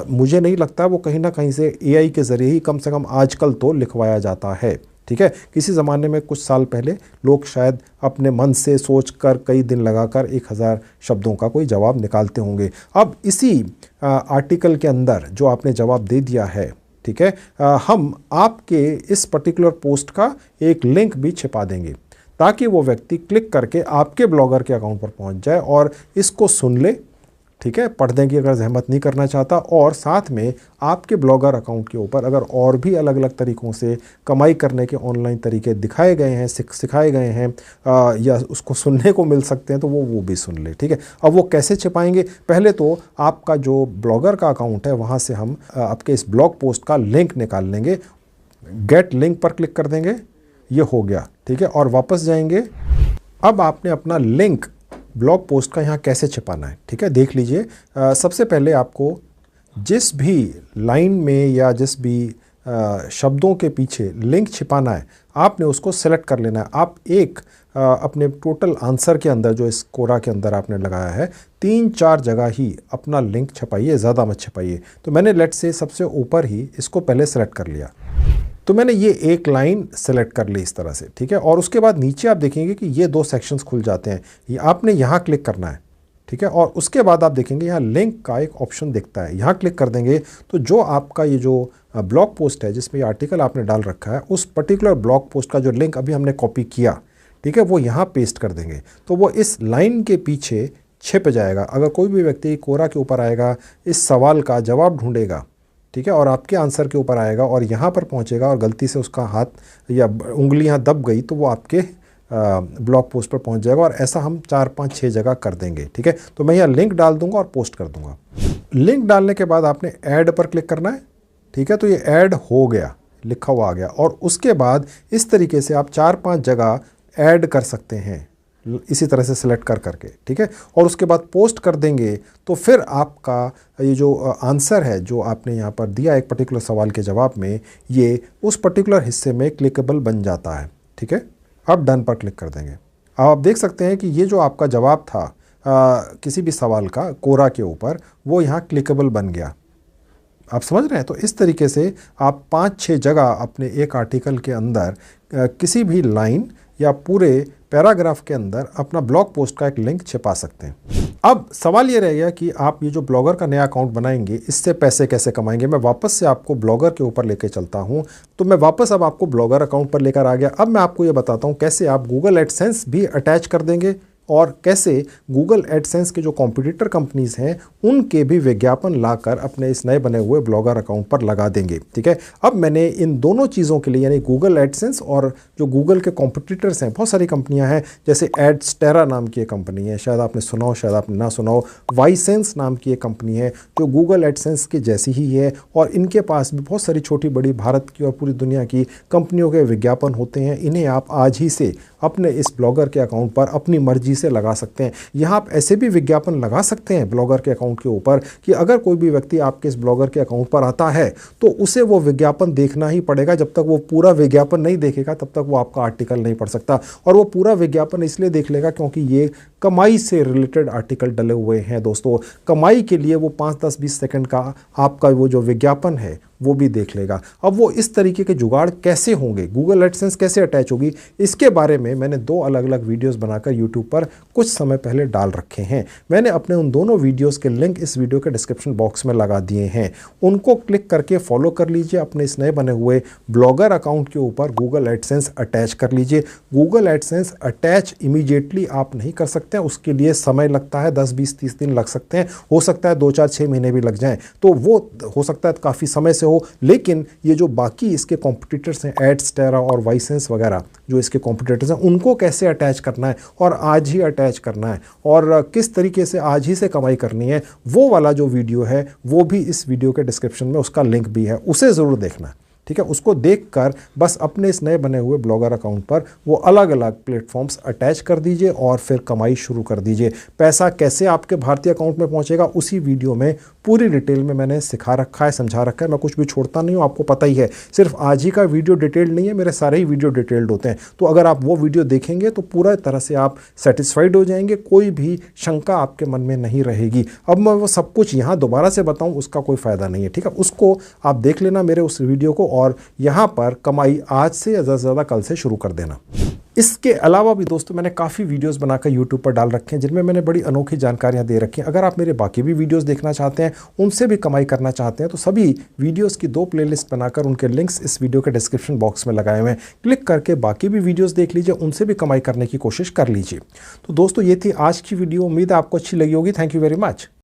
Speaker 1: मुझे नहीं लगता। वो कहीं ना कहीं से एआई के ज़रिए ही कम से कम आजकल तो लिखवाया जाता है। ठीक है, किसी ज़माने में कुछ साल पहले लोग शायद अपने मन से सोचकर कई दिन लगाकर 1000 शब्दों का कोई जवाब निकालते होंगे। अब इसी आर्टिकल के अंदर जो आपने जवाब दे दिया है, ठीक है, हम आपके इस पर्टिकुलर पोस्ट का एक लिंक भी छिपा देंगे ताकि वो व्यक्ति क्लिक करके आपके ब्लॉगर के अकाउंट पर पहुंच जाए और इसको सुन ले। ठीक है, पढ़ने की अगर जहमत नहीं करना चाहता, और साथ में आपके ब्लॉगर अकाउंट के ऊपर अगर और भी अलग अलग तरीक़ों से कमाई करने के ऑनलाइन तरीके दिखाए गए हैं, सिखाए गए हैं, या उसको सुनने को मिल सकते हैं, तो वो भी सुन ले। ठीक है, अब वो कैसे छिपाएंगे? पहले तो आपका जो ब्लॉगर का अकाउंट है वहाँ से हम आपके इस ब्लॉग पोस्ट का लिंक निकाल लेंगे। गेट लिंक पर क्लिक कर देंगे, ये हो गया। ठीक है, और वापस जाएंगे। अब आपने अपना लिंक ब्लॉग पोस्ट का यहाँ कैसे छिपाना है, ठीक है, देख लीजिए। सबसे पहले आपको जिस भी लाइन में या जिस भी शब्दों के पीछे लिंक छिपाना है आपने उसको सेलेक्ट कर लेना है। आप एक अपने टोटल आंसर के अंदर जो इस कोरा के अंदर आपने लगाया है 3-4 जगह ही अपना लिंक छपाइए, ज़्यादा मत छपाइए। तो मैंने लेट से सबसे ऊपर ही इसको पहले सेलेक्ट कर लिया, तो मैंने ये एक लाइन सेलेक्ट कर ली इस तरह से। ठीक है, और उसके बाद नीचे आप देखेंगे कि ये 2 सेक्शंस खुल जाते हैं। ये आपने यहाँ क्लिक करना है। ठीक है, और उसके बाद आप देखेंगे यहाँ लिंक का एक ऑप्शन दिखता है, यहाँ क्लिक कर देंगे तो जो आपका ये जो ब्लॉग पोस्ट है जिसमें ये आर्टिकल आपने डाल रखा है उस पर्टिकुलर ब्लॉग पोस्ट का जो लिंक अभी हमने कॉपी किया, ठीक है, वो यहाँ पेस्ट कर देंगे तो वो इस लाइन के पीछे छिप जाएगा। अगर कोई भी व्यक्ति कोरा के ऊपर आएगा, इस सवाल का जवाब ढूंढेगा, ठीक है, और आपके आंसर के ऊपर आएगा और यहाँ पर पहुँचेगा और गलती से उसका हाथ या उंगली यहाँ दब गई तो वो आपके ब्लॉग पोस्ट पर पहुँच जाएगा। और ऐसा हम 4-5-6 जगह कर देंगे। ठीक है, तो मैं यहाँ लिंक डाल दूंगा और पोस्ट कर दूंगा। लिंक डालने के बाद आपने ऐड पर क्लिक करना है। ठीक है, तो ये ऐड हो गया, लिखा हुआ आ गया, और उसके बाद इस तरीके से आप 4-5 जगह ऐड कर सकते हैं इसी तरह से सिलेक्ट कर करके। ठीक है, और उसके बाद पोस्ट कर देंगे तो फिर आपका ये जो आंसर है जो आपने यहाँ पर दिया एक पर्टिकुलर सवाल के जवाब में, ये उस पर्टिकुलर हिस्से में क्लिकेबल बन जाता है। ठीक है, अब डन पर क्लिक कर देंगे। अब आप देख सकते हैं कि ये जो आपका जवाब था किसी भी सवाल का कोरा के ऊपर, वो यहाँ क्लिकेबल बन गया। आप समझ रहे हैं? तो इस तरीके से आप 5-6 जगह अपने एक आर्टिकल के अंदर किसी भी लाइन या पूरे पैराग्राफ के अंदर अपना ब्लॉग पोस्ट का एक लिंक छिपा सकते हैं। अब सवाल ये रह गया कि आप ये जो ब्लॉगर का नया अकाउंट बनाएंगे, इससे पैसे कैसे कमाएंगे। मैं वापस से आपको ब्लॉगर के ऊपर लेके चलता हूँ। तो मैं वापस अब आपको ब्लॉगर अकाउंट पर लेकर आ गया। अब मैं आपको ये बताता हूँ कैसे आप गूगल एडसेंस भी अटैच कर देंगे और कैसे गूगल एडसेंस के जो कॉम्पिटिटर कंपनीज हैं उनके भी विज्ञापन लाकर अपने इस नए बने हुए ब्लॉगर अकाउंट पर लगा देंगे। ठीक है, अब मैंने इन दोनों चीज़ों के लिए यानी गूगल एडसेंस और जो गूगल के कॉम्पिटिटर्स हैं, बहुत सारी कंपनियां हैं, जैसे एडस्टेरा नाम की एक कंपनी है, शायद आपने सुना हो शायद आपने ना सुना हो। वाइसेंस नाम की एक कंपनी है जो गूगल एडसेंस की जैसी ही है और इनके पास भी बहुत सारी छोटी बड़ी भारत की और पूरी दुनिया की कंपनियों के विज्ञापन होते हैं। इन्हें आप आज ही से अपने इस ब्लॉगर के अकाउंट पर अपनी मर्जी से लगा सकते हैं। यहाँ आप ऐसे भी विज्ञापन लगा सकते हैं ब्लॉगर के अकाउंट के ऊपर कि अगर कोई भी व्यक्ति आपके इस ब्लॉगर के अकाउंट पर आता है तो उसे वो विज्ञापन देखना ही पड़ेगा। जब तक वो पूरा विज्ञापन नहीं देखेगा तब तक वो आपका आर्टिकल नहीं पढ़ सकता। और वो पूरा विज्ञापन इसलिए देख लेगा क्योंकि ये कमाई से रिलेटेड आर्टिकल डले हुए हैं। दोस्तों, कमाई के लिए वो 5, 10, 20 सेकंड का आपका वो जो विज्ञापन है वो भी देख लेगा। अब वो इस तरीके के जुगाड़ कैसे होंगे, गूगल एडसेंस कैसे अटैच होगी, इसके बारे में मैंने 2 अलग अलग वीडियोस बनाकर यूट्यूब पर कुछ समय पहले डाल रखे हैं। मैंने अपने उन दोनों वीडियोस के लिंक इस वीडियो के डिस्क्रिप्शन बॉक्स में लगा दिए हैं। उनको क्लिक करके फॉलो कर लीजिए। अपने इस नए बने हुए ब्लॉगर अकाउंट के ऊपर गूगल एडसेंस अटैच कर लीजिए। गूगल एडसेंस अटैच इमीडिएटली आप नहीं कर सकते हैं, उसके लिए समय लगता है, 10, 20, 30 दिन लग सकते हैं, हो सकता है 2, 4, 6 महीने भी लग जाएं। तो वो हो सकता है काफ़ी समय से हो। लेकिन ये जो बाकी इसके कॉम्पिटिटर्स हैं, एडस्टेरा और वाइसेंस वगैरह जो इसके कॉम्पिटिटर्स हैं, उनको कैसे अटैच करना है और आज ही अटैच करना है और किस तरीके से आज ही से कमाई करनी है, वो वाला जो वीडियो है वो भी इस वीडियो के डिस्क्रिप्शन में उसका लिंक भी है, उसे ज़रूर देखना है। ठीक है, उसको देखकर बस अपने इस नए बने हुए ब्लॉगर अकाउंट पर वो अलग अलग प्लेटफॉर्म्स अटैच कर दीजिए और फिर कमाई शुरू कर दीजिए। पैसा कैसे आपके भारतीय अकाउंट में पहुंचेगा उसी वीडियो में पूरी डिटेल में मैंने सिखा रखा है, समझा रखा है। मैं कुछ भी छोड़ता नहीं हूँ, आपको पता ही है। सिर्फ आज ही का वीडियो डिटेल्ड नहीं है, मेरे सारे ही वीडियो डिटेल्ड होते हैं। तो अगर आप वो वीडियो देखेंगे तो पूरा तरह से आप सेटिस्फाइड हो जाएंगे, कोई भी शंका आपके मन में नहीं रहेगी। अब मैं वो सब कुछ यहाँ दोबारा से बताऊँ उसका कोई फ़ायदा नहीं है। ठीक है, उसको आप देख लेना मेरे उस वीडियो को और यहाँ पर कमाई आज से ज़्यादा से ज़्यादा कल से शुरू कर देना। इसके अलावा भी दोस्तों मैंने काफ़ी वीडियोस बनाकर यूट्यूब पर डाल रखे हैं जिनमें मैंने बड़ी अनोखी जानकारियां दे रखी हैं। अगर आप मेरे बाकी भी वीडियोस देखना चाहते हैं, उनसे भी कमाई करना चाहते हैं, तो सभी वीडियोस की 2 प्लेलिस्ट बनाकर उनके लिंक्स इस वीडियो के डिस्क्रिप्शन बॉक्स में लगाए हुए हैं। क्लिक करके बाकी भी वीडियोज़ देख लीजिए, उनसे भी कमाई करने की कोशिश कर लीजिए। तो दोस्तों ये थी आज की वीडियो, उम्मीद है आपको अच्छी लगी होगी। Thank you very much.